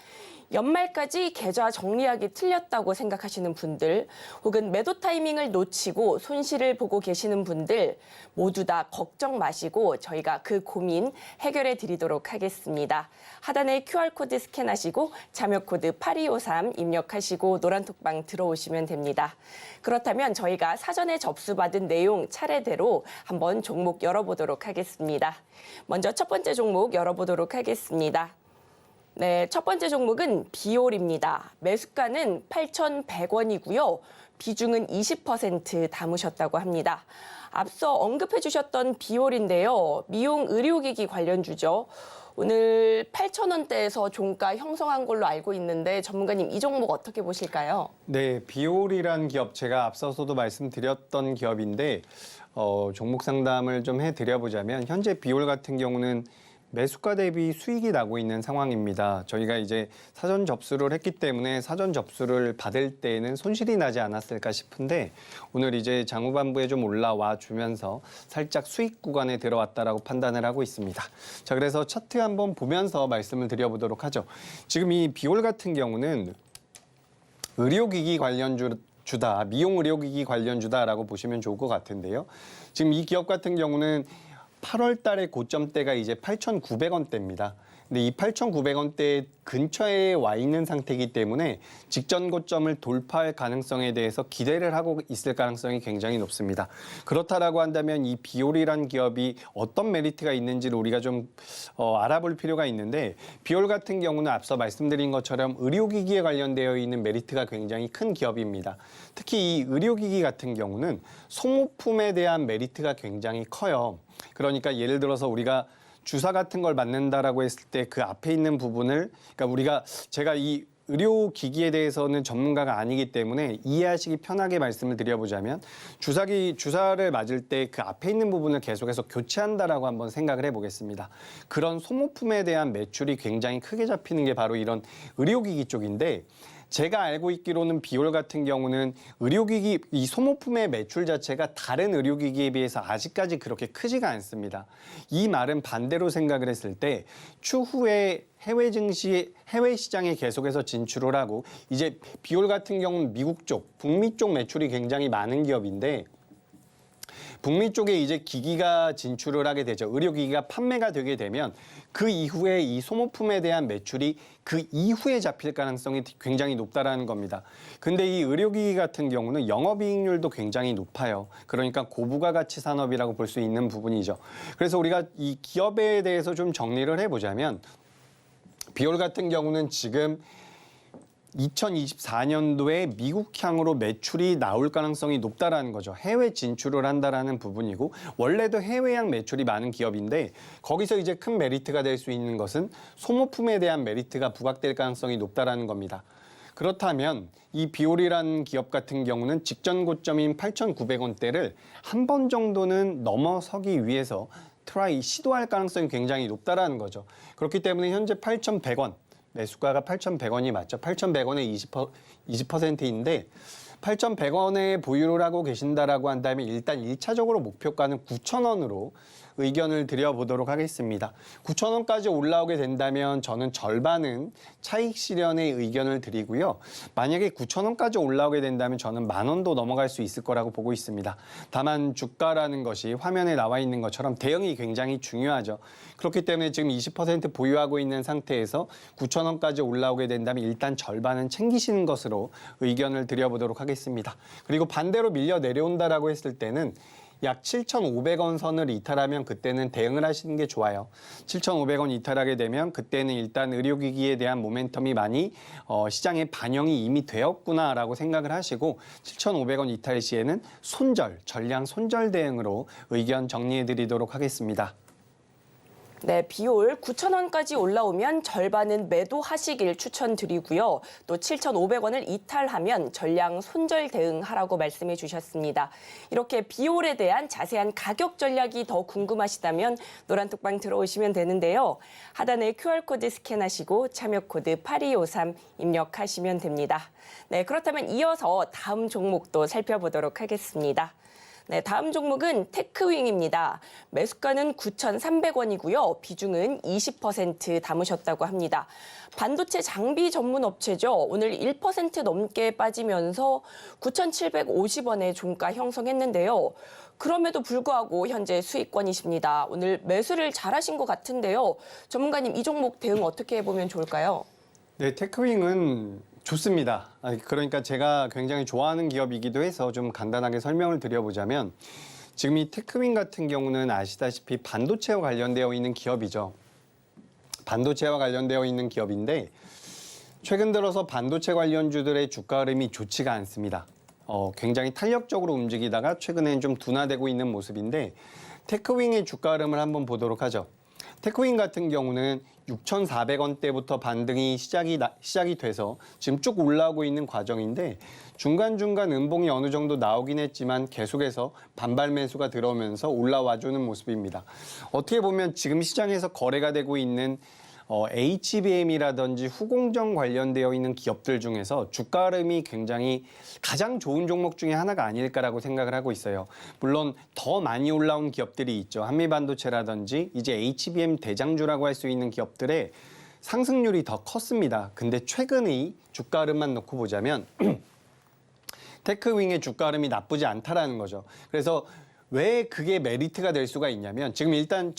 연말까지 계좌 정리하기 틀렸다고 생각하시는 분들 혹은 매도 타이밍을 놓치고 손실을 보고 계시는 분들 모두 다 걱정 마시고 저희가 그 고민 해결해 드리도록 하겠습니다. 하단에 QR코드 스캔하시고 참여 코드 8253 입력하시고 노란톡방 들어오시면 됩니다. 그렇다면 저희가 사전에 접수받은 내용 차례대로 한번 종목 열어보도록 하겠습니다. 먼저 첫 번째 종목 열어보도록 하겠습니다. 네, 첫 번째 종목은 비올입니다. 매수가는 8,100원이고요. 비중은 20% 담으셨다고 합니다. 앞서 언급해 주셨던 비올인데요. 미용 의료기기 관련주죠. 오늘 8,000원대에서 종가 형성한 걸로 알고 있는데 전문가님 이 종목 어떻게 보실까요? 네, 비올이란 기업 제가 앞서서도 말씀드렸던 기업인데 종목 상담을 좀 해드려보자면 현재 비올 같은 경우는 매수가 대비 수익이 나고 있는 상황입니다. 저희가 이제 사전 접수를 했기 때문에 사전 접수를 받을 때에는 손실이 나지 않았을까 싶은데 오늘 이제 장후반부에 좀 올라와 주면서 살짝 수익 구간에 들어왔다라고 판단을 하고 있습니다. 자, 그래서 차트 한번 보면서 말씀을 드려보도록 하죠. 지금 이 비올 같은 경우는 의료기기 관련주다, 미용 의료기기 관련주다라고 보시면 좋을 것 같은데요. 지금 이 기업 같은 경우는 8월 달에 고점대가 이제 8,900원대입니다. 근데 이 8,900원대 근처에 와 있는 상태이기 때문에 직전 고점을 돌파할 가능성에 대해서 기대를 하고 있을 가능성이 굉장히 높습니다. 그렇다라고 한다면 이 비올이란 기업이 어떤 메리트가 있는지를 우리가 좀 알아볼 필요가 있는데 비올 같은 경우는 앞서 말씀드린 것처럼 의료기기에 관련되어 있는 메리트가 굉장히 큰 기업입니다. 특히 이 의료기기 같은 경우는 소모품에 대한 메리트가 굉장히 커요. 그러니까 예를 들어서 우리가 주사 같은 걸 맞는다라고 했을 때 그 앞에 있는 부분을 그러니까 제가 이 의료기기에 대해서는 전문가가 아니기 때문에 이해하시기 편하게 말씀을 드려보자면 주사를 맞을 때 그 앞에 있는 부분을 계속해서 교체한다라고 한번 생각을 해보겠습니다. 그런 소모품에 대한 매출이 굉장히 크게 잡히는 게 바로 이런 의료기기 쪽인데 제가 알고 있기로는 비올 같은 경우는 의료기기 이 소모품의 매출 자체가 다른 의료기기에 비해서 아직까지 그렇게 크지가 않습니다. 이 말은 반대로 생각을 했을 때 추후에 해외 시장에 계속해서 진출을 하고 이제 비올 같은 경우는 미국 쪽, 북미 쪽 매출이 굉장히 많은 기업인데 북미 쪽에 이제 기기가 진출을 하게 되죠. 의료기기가 판매가 되게 되면 그 이후에 이 소모품에 대한 매출이 그 이후에 잡힐 가능성이 굉장히 높다라는 겁니다. 근데 이 의료기기 같은 경우는 영업이익률도 굉장히 높아요. 그러니까 고부가가치 산업이라고 볼 수 있는 부분이죠. 그래서 우리가 이 기업에 대해서 좀 정리를 해보자면 비올 같은 경우는 지금 2024년도에 미국향으로 매출이 나올 가능성이 높다라는 거죠. 해외 진출을 한다라는 부분이고 원래도 해외향 매출이 많은 기업인데 거기서 이제 큰 메리트가 될 수 있는 것은 소모품에 대한 메리트가 부각될 가능성이 높다라는 겁니다. 그렇다면 이 비올이라는 기업 같은 경우는 직전 고점인 8,900원대를 한 번 정도는 넘어서기 위해서 시도할 가능성이 굉장히 높다라는 거죠. 그렇기 때문에 현재 8,100원 매수가가 8,100원이 맞죠. 8,100원에 20%인데 8,100원에 보유를 하고 계신다라고 한다면 일단 1차적으로 목표가는 9,000원으로 의견을 드려보도록 하겠습니다. 9,000원까지 올라오게 된다면 저는 절반은 차익 실현의 의견을 드리고요. 만약에 9,000원까지 올라오게 된다면 저는 10,000원도 넘어갈 수 있을 거라고 보고 있습니다. 다만 주가라는 것이 화면에 나와 있는 것처럼 대응이 굉장히 중요하죠. 그렇기 때문에 지금 20% 보유하고 있는 상태에서 9,000원까지 올라오게 된다면 일단 절반은 챙기시는 것으로 의견을 드려보도록 하겠습니다. 그리고 반대로 밀려 내려온다라고 했을 때는 약 7,500원 선을 이탈하면 그때는 대응을 하시는 게 좋아요. 7,500원 이탈하게 되면 그때는 일단 의료기기에 대한 모멘텀이 많이 시장에 반영이 이미 되었구나라고 생각을 하시고 7,500원 이탈 시에는 전량 손절 대응으로 의견 정리해 드리도록 하겠습니다. 네, 비올 9,000원까지 올라오면 절반은 매도하시길 추천드리고요. 또 7,500원을 이탈하면 전량 손절 대응하라고 말씀해 주셨습니다. 이렇게 비올에 대한 자세한 가격 전략이 더 궁금하시다면 노란톡방 들어오시면 되는데요. 하단에 QR코드 스캔하시고 참여 코드 8253 입력하시면 됩니다. 네, 그렇다면 이어서 다음 종목도 살펴보도록 하겠습니다. 네, 다음 종목은 테크윙입니다. 매수가는 9,300원이고요. 비중은 20% 담으셨다고 합니다. 반도체 장비 전문 업체죠. 오늘 1% 넘게 빠지면서 9,750원의 종가 형성했는데요. 그럼에도 불구하고 현재 수익권이십니다. 오늘 매수를 잘하신 것 같은데요. 전문가님, 이 종목 대응 어떻게 보면 좋을까요? 네, 테크윙은 좋습니다. 그러니까 제가 굉장히 좋아하는 기업이기도 해서 좀 간단하게 설명을 드려보자면 지금 이 테크윙 같은 경우는 아시다시피 반도체와 관련되어 있는 기업이죠. 반도체와 관련되어 있는 기업인데 최근 들어서 반도체 관련주들의 주가 흐름이 좋지가 않습니다. 굉장히 탄력적으로 움직이다가 최근에는 좀 둔화되고 있는 모습인데 테크윙의 주가 흐름을 한번 보도록 하죠. 테크윙 같은 경우는 6,400원대부터 반등이 시작이 돼서 지금 쭉 올라오고 있는 과정인데 중간중간 음봉이 어느 정도 나오긴 했지만 계속해서 반발 매수가 들어오면서 올라와주는 모습입니다. 어떻게 보면 지금 시장에서 거래가 되고 있는 HBM이라든지 후공정 관련되어 있는 기업들 중에서 주가 흐름이 굉장히 가장 좋은 종목 중에 하나가 아닐까라고 생각을 하고 있어요. 물론 더 많이 올라온 기업들이 있죠. 한미반도체라든지 이제 HBM 대장주라고 할 수 있는 기업들의 상승률이 더 컸습니다. 근데 최근의 주가 흐름만 놓고 보자면 테크윙의 주가 흐름이 나쁘지 않다라는 거죠. 그래서 왜 그게 메리트가 될 수가 있냐면 지금 일단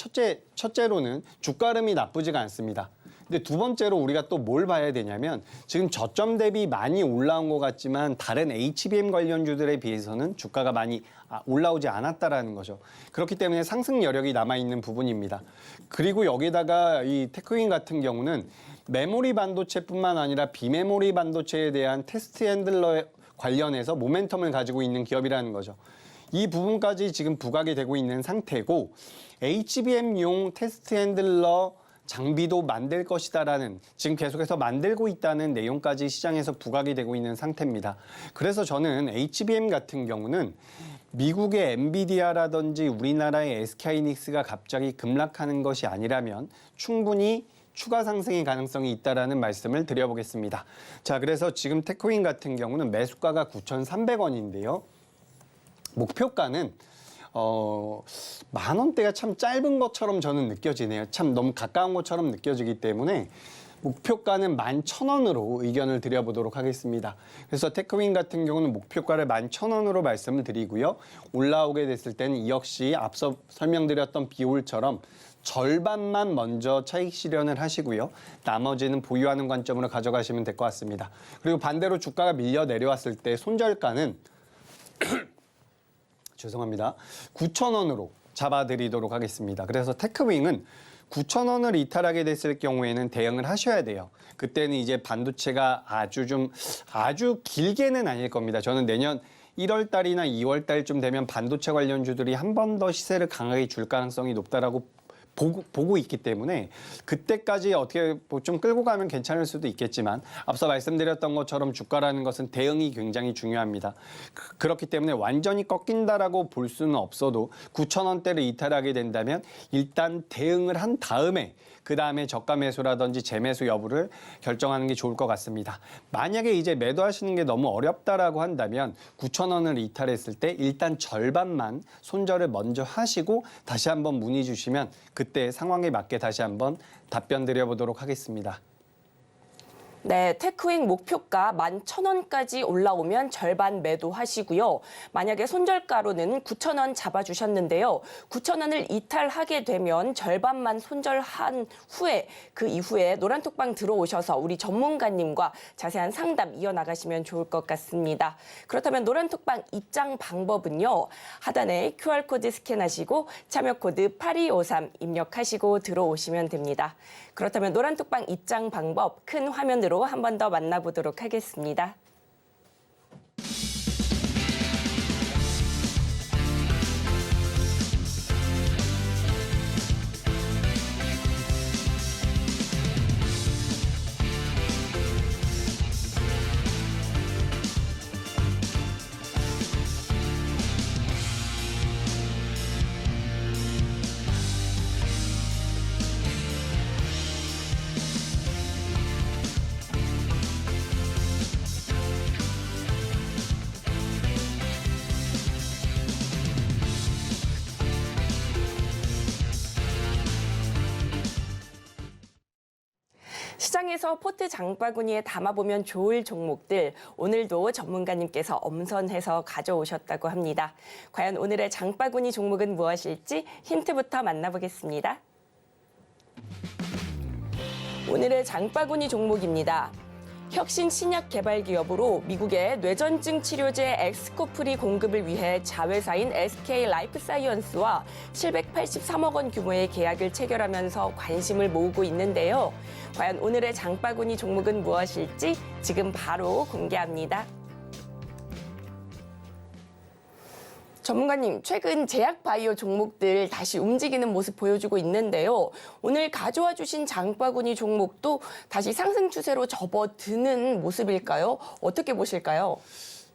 첫째로는 주가 흐름이 나쁘지가 않습니다. 근데 두 번째로 우리가 또 뭘 봐야 되냐면 지금 저점 대비 많이 올라온 것 같지만 다른 HBM 관련주들에 비해서는 주가가 많이 올라오지 않았다라는 거죠. 그렇기 때문에 상승 여력이 남아있는 부분입니다. 그리고 여기다가 이 테크윙 같은 경우는 메모리 반도체뿐만 아니라 비메모리 반도체에 대한 테스트 핸들러 관련해서 모멘텀을 가지고 있는 기업이라는 거죠. 이 부분까지 지금 부각이 되고 있는 상태고 HBM용 테스트 핸들러 장비도 만들 것이다라는 지금 계속해서 만들고 있다는 내용까지 시장에서 부각이 되고 있는 상태입니다. 그래서 저는 HBM 같은 경우는 미국의 엔비디아라든지 우리나라의 SK하이닉스가 갑자기 급락하는 것이 아니라면 충분히 추가 상승의 가능성이 있다라는 말씀을 드려보겠습니다. 자, 그래서 지금 테크윙 같은 경우는 매수가가 9,300원인데요. 목표가는 10,000원대가 참 짧은 것처럼 저는 느껴지네요. 참 너무 가까운 것처럼 느껴지기 때문에 목표가는 11,000원으로 의견을 드려보도록 하겠습니다. 그래서 테크윙 같은 경우는 목표가를 11,000원으로 말씀을 드리고요. 올라오게 됐을 때는 이 역시 앞서 설명드렸던 비올처럼 절반만 먼저 차익 실현을 하시고요. 나머지는 보유하는 관점으로 가져가시면 될 것 같습니다. 그리고 반대로 주가가 밀려 내려왔을 때 손절가는 죄송합니다. 9,000원으로 잡아드리도록 하겠습니다. 그래서 테크윙은 9,000원을 이탈하게 됐을 경우에는 대응을 하셔야 돼요. 그때는 이제 반도체가 아주 길게는 아닐 겁니다. 저는 내년 1월 달이나 2월 달쯤 되면 반도체 관련주들이 한 번 더 시세를 강하게 줄 가능성이 높다라고 보고 있기 때문에 그때까지 어떻게 좀 끌고 가면 괜찮을 수도 있겠지만 앞서 말씀드렸던 것처럼 주가라는 것은 대응이 굉장히 중요합니다. 그렇기 때문에 완전히 꺾인다라고 볼 수는 없어도 9,000원대를 이탈하게 된다면 일단 대응을 한 다음에 그 다음에 저가 매수라든지 재매수 여부를 결정하는 게 좋을 것 같습니다. 만약에 이제 매도하시는 게 너무 어렵다라고 한다면 9,000원을 이탈했을 때 일단 절반만 손절을 먼저 하시고 다시 한번 문의 주시면 그때 상황에 맞게 다시 한번 답변 드려보도록 하겠습니다. 네, 테크윙 목표가 11,000원까지 올라오면 절반 매도하시고요. 만약에 손절가로는 9,000원 잡아주셨는데요. 9,000원을 이탈하게 되면 절반만 손절한 후에 그 이후에 노란톡방 들어오셔서 우리 전문가님과 자세한 상담 이어나가시면 좋을 것 같습니다. 그렇다면 노란톡방 입장 방법은요. 하단에 QR코드 스캔하시고 참여코드 8253 입력하시고 들어오시면 됩니다. 그렇다면 노란톡방 입장 방법 큰 화면으로 한 번 더 만나보도록 하겠습니다. 시장에서 포트 장바구니에 담아보면 좋을 종목들 오늘도 전문가님께서 엄선해서 가져오셨다고 합니다. 과연 오늘의 장바구니 종목은 무엇일지 힌트부터 만나보겠습니다. 오늘의 장바구니 종목입니다. 혁신 신약 개발 기업으로 미국의 뇌전증 치료제 엑스코프리 공급을 위해 자회사인 SK 라이프사이언스와 783억 원 규모의 계약을 체결하면서 관심을 모으고 있는데요. 과연 오늘의 장바구니 종목은 무엇일지 지금 바로 공개합니다. 전문가님, 최근 제약 바이오 종목들 다시 움직이는 모습 보여주고 있는데요. 오늘 가져와 주신 장바구니 종목도 다시 상승 추세로 접어드는 모습일까요? 어떻게 보실까요?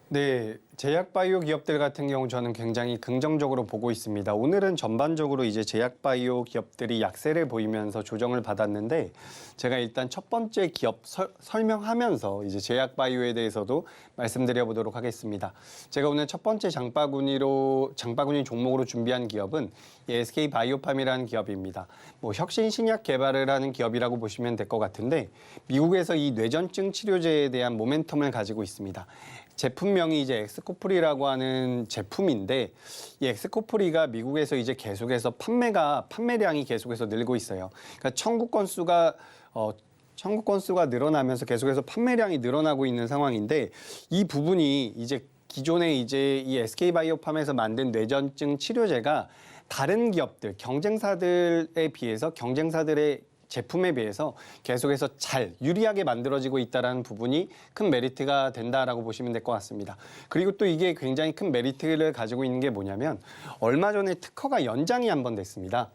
네, 제약 바이오 기업들 같은 경우 저는 굉장히 긍정적으로 보고 있습니다. 오늘은 전반적으로 이제 제약 바이오 기업들이 약세를 보이면서 조정을 받았는데 제가 일단 첫 번째 기업 설명하면서 이제 제약 바이오에 대해서도 말씀드려 보도록 하겠습니다. 제가 오늘 첫 번째 장바구니 종목으로 준비한 기업은 SK 바이오팜이라는 기업입니다. 혁신 신약 개발을 하는 기업이라고 보시면 될 것 같은데 미국에서 이 뇌전증 치료제에 대한 모멘텀을 가지고 있습니다. 제품명이 이제 엑스코프리라고 하는 제품인데 이 엑스코프리가 미국에서 이제 계속해서 판매량이 계속해서 늘고 있어요. 그러니까 청구 건수가 늘어나면서 계속해서 판매량이 늘어나고 있는 상황인데 이 부분이 이제 기존에 이제 이 SK 바이오팜에서 만든 뇌전증 치료제가 다른 기업들, 경쟁사들에 비해서 경쟁사들의 제품에 비해서 계속해서 유리하게 만들어지고 있다는 부분이 큰 메리트가 된다라고 보시면 될 것 같습니다. 그리고 또 이게 굉장히 큰 메리트를 가지고 있는 게 뭐냐면 얼마 전에 특허가 연장이 한번 됐습니다.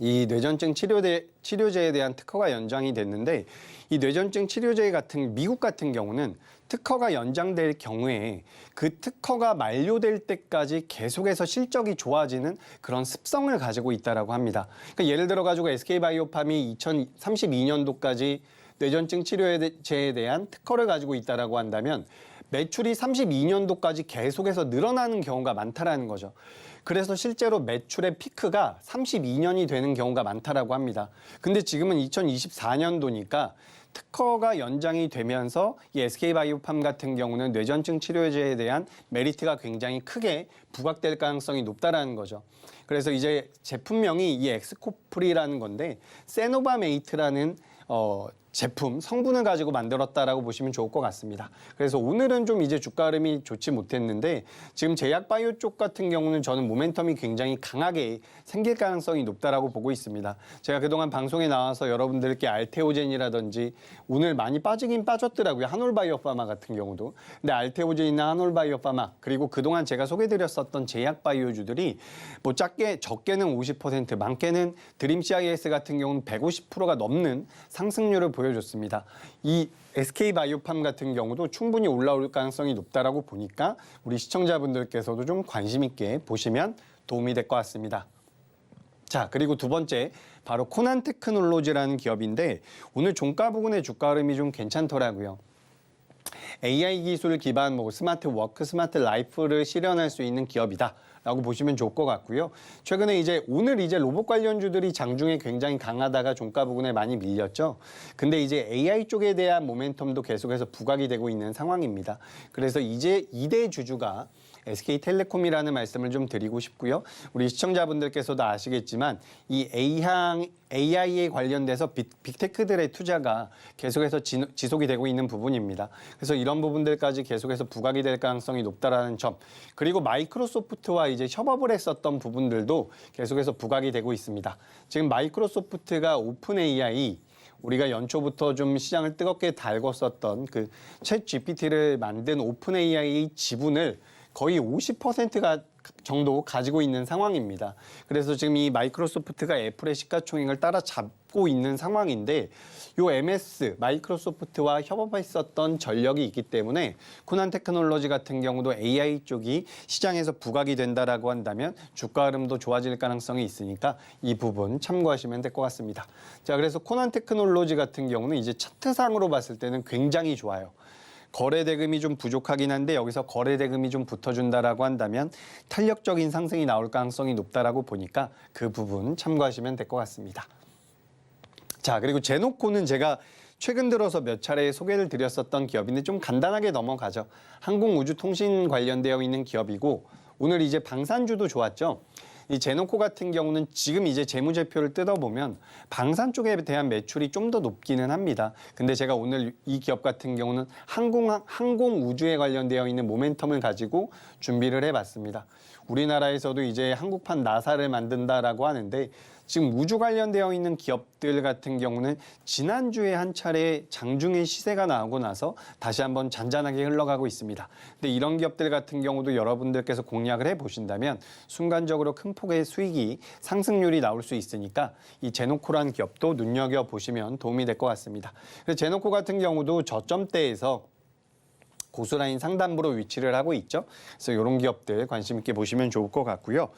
이 뇌전증 치료제에 대한 특허가 연장이 됐는데 이 뇌전증 치료제 같은 미국 같은 경우는 특허가 연장될 경우에 그 특허가 만료될 때까지 계속해서 실적이 좋아지는 그런 습성을 가지고 있다라고 합니다. 그러니까 예를 들어 가지고 SK바이오팜이 2032년도까지 뇌전증 치료제에 대한 특허를 가지고 있다라고 한다면 매출이 32년도까지 계속해서 늘어나는 경우가 많다라는 거죠. 그래서 실제로 매출의 피크가 32년이 되는 경우가 많다라고 합니다. 근데 지금은 2024년도니까 특허가 연장이 되면서 이 SK바이오팜 같은 경우는 뇌전증 치료제에 대한 메리트가 굉장히 크게 부각될 가능성이 높다라는 거죠. 그래서 이제 제품명이 이 엑스코프리라는 건데 세노바메이트라는 제품, 성분을 가지고 만들었다라고 보시면 좋을 것 같습니다. 그래서 오늘은 좀 이제 주가 흐름이 좋지 못했는데 지금 제약 바이오 쪽 같은 경우는 저는 모멘텀이 굉장히 강하게 생길 가능성이 높다라고 보고 있습니다. 제가 그동안 방송에 나와서 여러분들께 알테오젠이라든지 오늘 많이 빠지긴 빠졌더라고요. 한올바이오파마 같은 경우도. 근데 알테오젠이나 한올바이오파마 그리고 그동안 제가 소개드렸었던 제약 바이오주들이 적게는 50%, 많게는 드림 CIS 같은 경우는 150%가 넘는 상승률을 보여줬습니다. 이 SK바이오팜 같은 경우도 충분히 올라올 가능성이 높다라고 보니까 우리 시청자분들께서도 좀 관심 있게 보시면 도움이 될 것 같습니다. 자, 그리고 두 번째 바로 코난테크놀로지라는 기업인데 오늘 종가 부근의 주가 흐름이 좀 괜찮더라고요. AI 기술 기반 뭐 스마트 워크, 스마트 라이프를 실현할 수 있는 기업이다라고 보시면 좋을 것 같고요. 최근에 오늘 로봇 관련주들이 장중에 굉장히 강하다가 종가 부근에 많이 밀렸죠. 근데 이제 AI 쪽에 대한 모멘텀도 계속해서 부각이 되고 있는 상황입니다. 그래서 이제 2대 주주가 SK텔레콤이라는 말씀을 좀 드리고 싶고요. 우리 시청자분들께서도 아시겠지만 이 AI에 관련돼서 빅테크들의 투자가 계속해서 지속이 되고 있는 부분입니다. 그래서 이런 부분들까지 계속해서 부각이 될 가능성이 높다라는 점, 그리고 마이크로소프트와 이제 협업을 했었던 부분들도 계속해서 부각이 되고 있습니다. 지금 마이크로소프트가 오픈 AI, 우리가 연초부터 좀 시장을 뜨겁게 달궜었던 그 챗 GPT를 만든 오픈 AI 지분을 거의 50%가 정도 가지고 있는 상황입니다. 그래서 지금 이 마이크로소프트가 애플의 시가총액을 따라잡고 있는 상황인데, 요 MS 마이크로소프트와 협업했었던 전력이 있기 때문에 코난 테크놀로지 같은 경우도 AI 쪽이 시장에서 부각이 된다라고 한다면 주가 흐름도 좋아질 가능성이 있으니까 이 부분 참고하시면 될 것 같습니다. 자, 그래서 코난 테크놀로지 같은 경우는 이제 차트상으로 봤을 때는 굉장히 좋아요. 거래 대금이 좀 부족하긴 한데 여기서 거래 대금이 좀 붙어준다라고 한다면 탄력적인 상승이 나올 가능성이 높다라고 보니까 그 부분 참고하시면 될 것 같습니다. 자, 그리고 제노코는 제가 최근 들어서 몇 차례 소개를 드렸었던 기업인데 좀 간단하게 넘어가죠. 항공우주통신 관련되어 있는 기업이고, 오늘 이제 방산주도 좋았죠. 이 제노코 같은 경우는 지금 이제 재무제표를 뜯어보면 방산 쪽에 대한 매출이 좀 더 높기는 합니다. 근데 제가 오늘 이 기업 같은 경우는 항공 우주에 관련되어 있는 모멘텀을 가지고 준비를 해봤습니다. 우리나라에서도 이제 한국판 나사를 만든다라고 하는데, 지금 우주 관련되어 있는 기업들 같은 경우는 지난주에 한 차례 장중에 시세가 나오고 나서 다시 한번 잔잔하게 흘러가고 있습니다. 근데 이런 기업들 같은 경우도 여러분들께서 공략을 해보신다면 순간적으로 큰 폭의 수익이 상승률이 나올 수 있으니까 이 제노코라는 기업도 눈여겨보시면 도움이 될 것 같습니다. 그래서 제노코 같은 경우도 저점대에서 고수라인 상단부로 위치를 하고 있죠. 그래서 이런 기업들 관심 있게 보시면 좋을 것 같고요.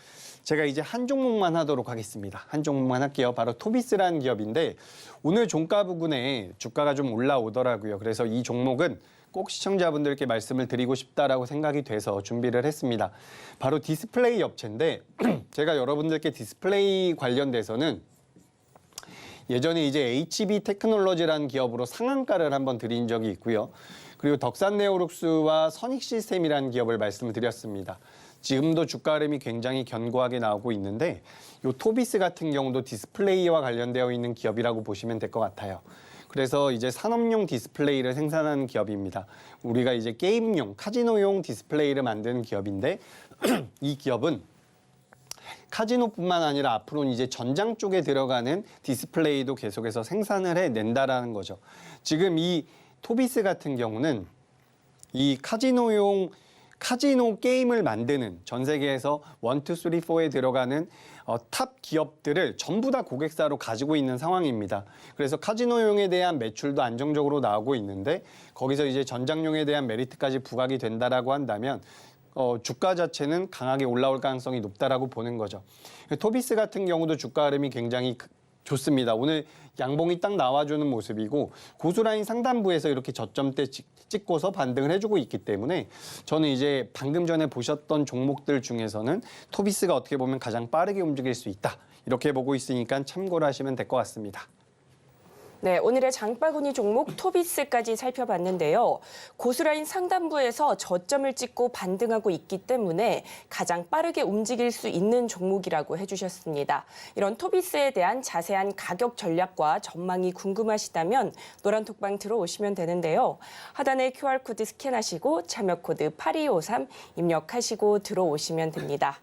제가 이제 한 종목만 하도록 하겠습니다. 한 종목만 할게요. 바로 토비스라는 기업인데 오늘 종가 부근에 주가가 좀 올라오더라고요. 그래서 이 종목은 꼭 시청자분들께 말씀을 드리고 싶다라고 생각이 돼서 준비를 했습니다. 바로 디스플레이 업체인데 제가 여러분들께 디스플레이 관련돼서는 예전에 이제 HB 테크놀로지라는 기업으로 상한가를 한번 드린 적이 있고요. 그리고 덕산네오룩스와 선익시스템이라는 기업을 말씀을 드렸습니다. 지금도 주가 흐름이 굉장히 견고하게 나오고 있는데 이 토비스 같은 경우도 디스플레이와 관련되어 있는 기업이라고 보시면 될 것 같아요. 그래서 이제 산업용 디스플레이를 생산하는 기업입니다. 우리가 이제 게임용, 카지노용 디스플레이를 만드는 기업인데 이 기업은 카지노뿐만 아니라 앞으로는 이제 전장 쪽에 들어가는 디스플레이도 계속해서 생산을 해낸다라는 거죠. 지금 이 토비스 같은 경우는 이 카지노 게임을 만드는 전 세계에서 1, 2, 3, 4에 들어가는 탑 기업들을 전부 다 고객사로 가지고 있는 상황입니다. 그래서 카지노용에 대한 매출도 안정적으로 나오고 있는데 거기서 이제 전장용에 대한 메리트까지 부각이 된다라고 한다면 주가 자체는 강하게 올라올 가능성이 높다라고 보는 거죠. 토비스 같은 경우도 주가 흐름이 굉장히 좋습니다. 오늘 양봉이 딱 나와주는 모습이고 고수라인 상단부에서 이렇게 저점대 찍고서 반등을 해주고 있기 때문에 저는 이제 방금 전에 보셨던 종목들 중에서는 토비스가 어떻게 보면 가장 빠르게 움직일 수 있다. 이렇게 보고 있으니까 참고를 하시면 될 것 같습니다. 네, 오늘의 장바구니 종목 토비스까지 살펴봤는데요. 고수라인 상단부에서 저점을 찍고 반등하고 있기 때문에 가장 빠르게 움직일 수 있는 종목이라고 해주셨습니다. 이런 토비스에 대한 자세한 가격 전략과 전망이 궁금하시다면 노란톡방 들어오시면 되는데요. 하단에 QR코드 스캔하시고 참여코드 8253 입력하시고 들어오시면 됩니다.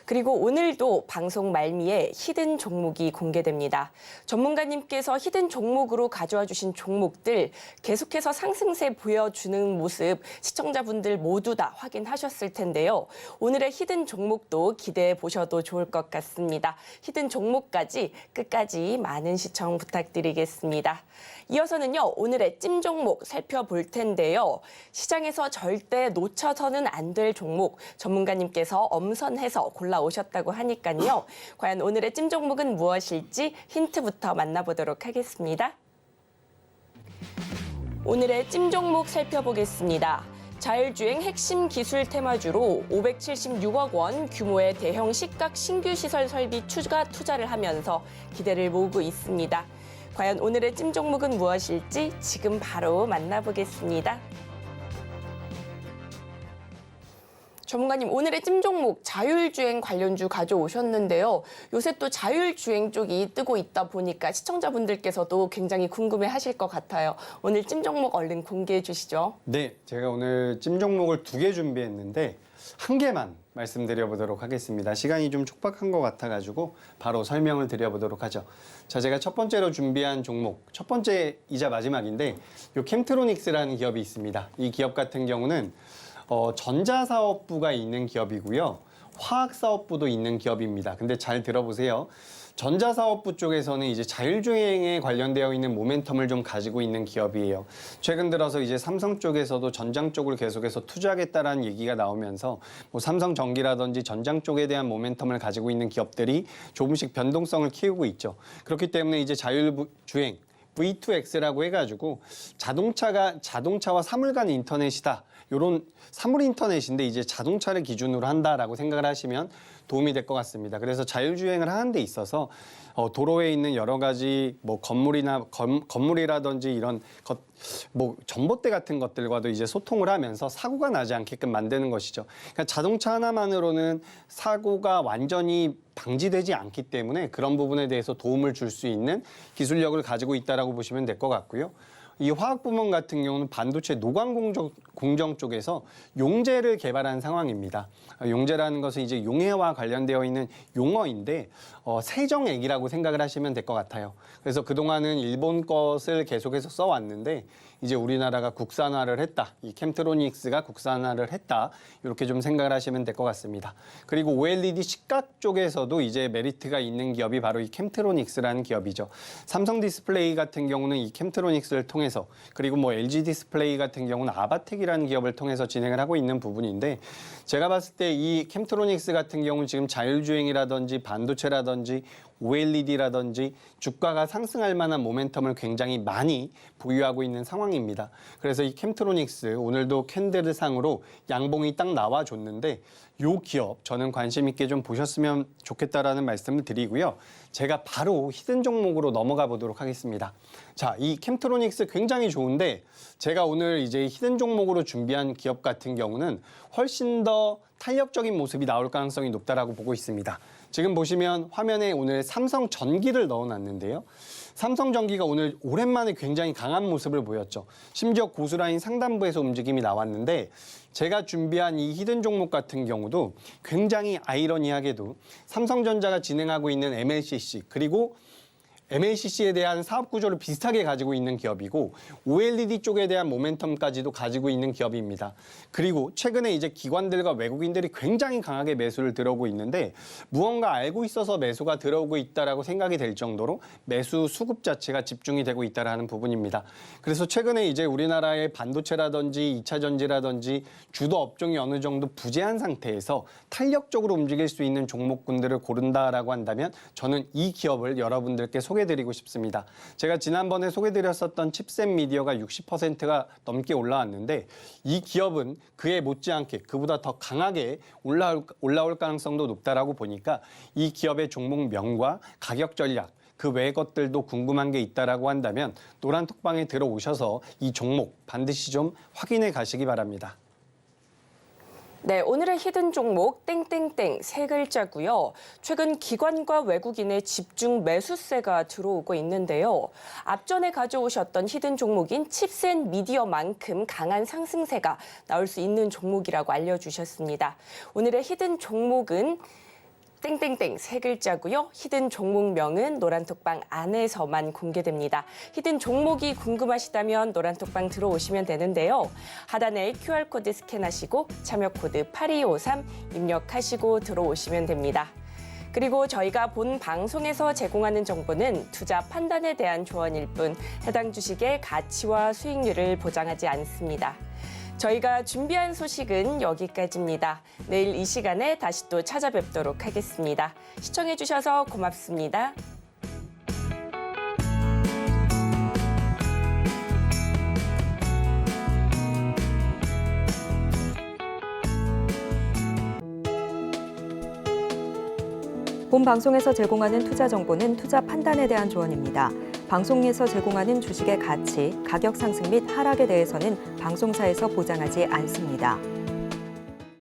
그리고 오늘도 방송 말미에 히든 종목이 공개됩니다. 전문가님께서 히든 종목으로 가져와 주신 종목들 계속해서 상승세 보여주는 모습 시청자분들 모두 다 확인하셨을 텐데요. 오늘의 히든 종목도 기대해 보셔도 좋을 것 같습니다. 히든 종목까지 끝까지 많은 시청 부탁드리겠습니다. 이어서는요, 오늘의 찜 종목 살펴볼 텐데요. 시장에서 절대 놓쳐서는 안 될 종목 전문가님께서 엄선해서 골라오셨다고 하니까요. 과연 오늘의 찜 종목은 무엇일지 힌트부터 만나보도록 하겠습니다. 오늘의 찜 종목 살펴보겠습니다. 자율주행 핵심 기술 테마주로 576억 원 규모의 대형 식각 신규 시설 설비 추가 투자를 하면서 기대를 모으고 있습니다. 과연 오늘의 찜 종목은 무엇일지 지금 바로 만나보겠습니다. 전문가님, 오늘의 찜 종목 자율주행 관련주 가져오셨는데요. 요새 또 자율주행 쪽이 뜨고 있다 보니까 시청자분들께서도 굉장히 궁금해하실 것 같아요. 오늘 찜 종목 얼른 공개해 주시죠. 네, 제가 오늘 찜 종목을 2개 준비했는데 한 개만 말씀드려보도록 하겠습니다. 시간이 좀 촉박한 것 같아가지고 바로 설명을 드려보도록 하죠. 자, 제가 첫 번째로 준비한 종목, 첫 번째이자 마지막인데 요 캠트로닉스라는 기업이 있습니다. 이 기업 같은 경우는 전자사업부가 있는 기업이고요. 화학사업부도 있는 기업입니다. 근데 잘 들어보세요. 전자사업부 쪽에서는 이제 자율주행에 관련되어 있는 모멘텀을 좀 가지고 있는 기업이에요. 최근 들어서 이제 삼성 쪽에서도 전장 쪽을 계속해서 투자하겠다라는 얘기가 나오면서 뭐 삼성전기라든지 전장 쪽에 대한 모멘텀을 가지고 있는 기업들이 조금씩 변동성을 키우고 있죠. 그렇기 때문에 이제 자율주행 V2X라고 해가지고 자동차와 사물 간 인터넷이다. 요런 사물 인터넷인데 이제 자동차를 기준으로 한다라고 생각을 하시면 도움이 될 것 같습니다. 그래서 자율주행을 하는 데 있어서 도로에 있는 여러 가지 뭐 건물이라든지 이런 뭐 전봇대 같은 것들과도 이제 소통을 하면서 사고가 나지 않게끔 만드는 것이죠. 그러니까 자동차 하나만으로는 사고가 완전히 방지되지 않기 때문에 그런 부분에 대해서 도움을 줄 수 있는 기술력을 가지고 있다라고 보시면 될 것 같고요. 이 화학 부문 같은 경우는 반도체 노광 공정 쪽에서 용재를 개발한 상황입니다. 용재라는 것은 이제 용해와 관련되어 있는 용어인데 세정액이라고 생각을 하시면 될 것 같아요. 그래서 그동안은 일본 것을 계속해서 써왔는데 이제 우리나라가 국산화를 했다. 이 캠트로닉스가 국산화를 했다. 이렇게 좀 생각을 하시면 될 것 같습니다. 그리고 OLED 식각 쪽에서도 이제 메리트가 있는 기업이 바로 이 캠트로닉스라는 기업이죠. 삼성 디스플레이 같은 경우는 이 캠트로닉스를 통해서 그리고 뭐 LG 디스플레이 같은 경우는 아바텍이라는 기업을 통해서 진행을 하고 있는 부분인데 제가 봤을 때 이 캠트로닉스 같은 경우는 지금 자율주행이라든지 반도체라든지 OLED라든지 주가가 상승할 만한 모멘텀을 굉장히 많이 보유하고 있는 상황입니다. 그래서 이 캠트로닉스 오늘도 캔들 상으로 양봉이 딱 나와줬는데 이 기업 저는 관심 있게 좀 보셨으면 좋겠다라는 말씀을 드리고요. 제가 바로 히든 종목으로 넘어가 보도록 하겠습니다. 자, 이 캠트로닉스 굉장히 좋은데 제가 오늘 이제 히든 종목으로 준비한 기업 같은 경우는 훨씬 더 탄력적인 모습이 나올 가능성이 높다라고 보고 있습니다. 지금 보시면 화면에 오늘 삼성전기를 넣어놨는데요. 삼성전기가 오늘 오랜만에 굉장히 강한 모습을 보였죠. 심지어 고수라인 상단부에서 움직임이 나왔는데 제가 준비한 이 히든 종목 같은 경우도 굉장히 아이러니하게도 삼성전자가 진행하고 있는 MLCC 그리고 MLCC에 대한 사업 구조를 비슷하게 가지고 있는 기업이고 OLED 쪽에 대한 모멘텀까지도 가지고 있는 기업입니다. 그리고 최근에 이제 기관들과 외국인들이 굉장히 강하게 매수를 들어오고 있는데 무언가 알고 있어서 매수가 들어오고 있다라고 생각이 될 정도로 매수 수급 자체가 집중이 되고 있다라는 부분입니다. 그래서 최근에 이제 우리나라의 반도체라든지 2차 전지라든지 주도 업종이 어느 정도 부재한 상태에서 탄력적으로 움직일 수 있는 종목군들을 고른다라고 한다면 저는 이 기업을 여러분들께 소개드리고 싶습니다. 제가 지난번에 소개드렸었던 칩셋 미디어가 60%가 넘게 올라왔는데 이 기업은 그에 못지않게 그보다 더 강하게 올라올 가능성도 높다라고 보니까 이 기업의 종목명과 가격 전략 그 외의 것들도 궁금한 게 있다라고 한다면 노란톡방에 들어오셔서 이 종목 반드시 좀 확인해 가시기 바랍니다. 네, 오늘의 히든 종목 땡땡땡 세 글자고요. 최근 기관과 외국인의 집중 매수세가 들어오고 있는데요. 앞전에 가져오셨던 히든 종목인 칩셋 미디어만큼 강한 상승세가 나올 수 있는 종목이라고 알려주셨습니다. 오늘의 히든 종목은 땡땡땡 세 글자고요. 히든 종목명은 노란톡방 안에서만 공개됩니다. 히든 종목이 궁금하시다면 노란톡방 들어오시면 되는데요. 하단에 QR코드 스캔하시고 참여코드 8253 입력하시고 들어오시면 됩니다. 그리고 저희가 본 방송에서 제공하는 정보는 투자 판단에 대한 조언일 뿐 해당 주식의 가치와 수익률을 보장하지 않습니다. 저희가 준비한 소식은 여기까지입니다. 내일 이 시간에 다시 또 찾아뵙도록 하겠습니다. 시청해주셔서 고맙습니다. 본 방송에서 제공하는 투자 정보는 투자 판단에 대한 조언입니다. 방송에서 제공하는 주식의 가치, 가격 상승 및 하락에 대해서는 방송사에서 보장하지 않습니다.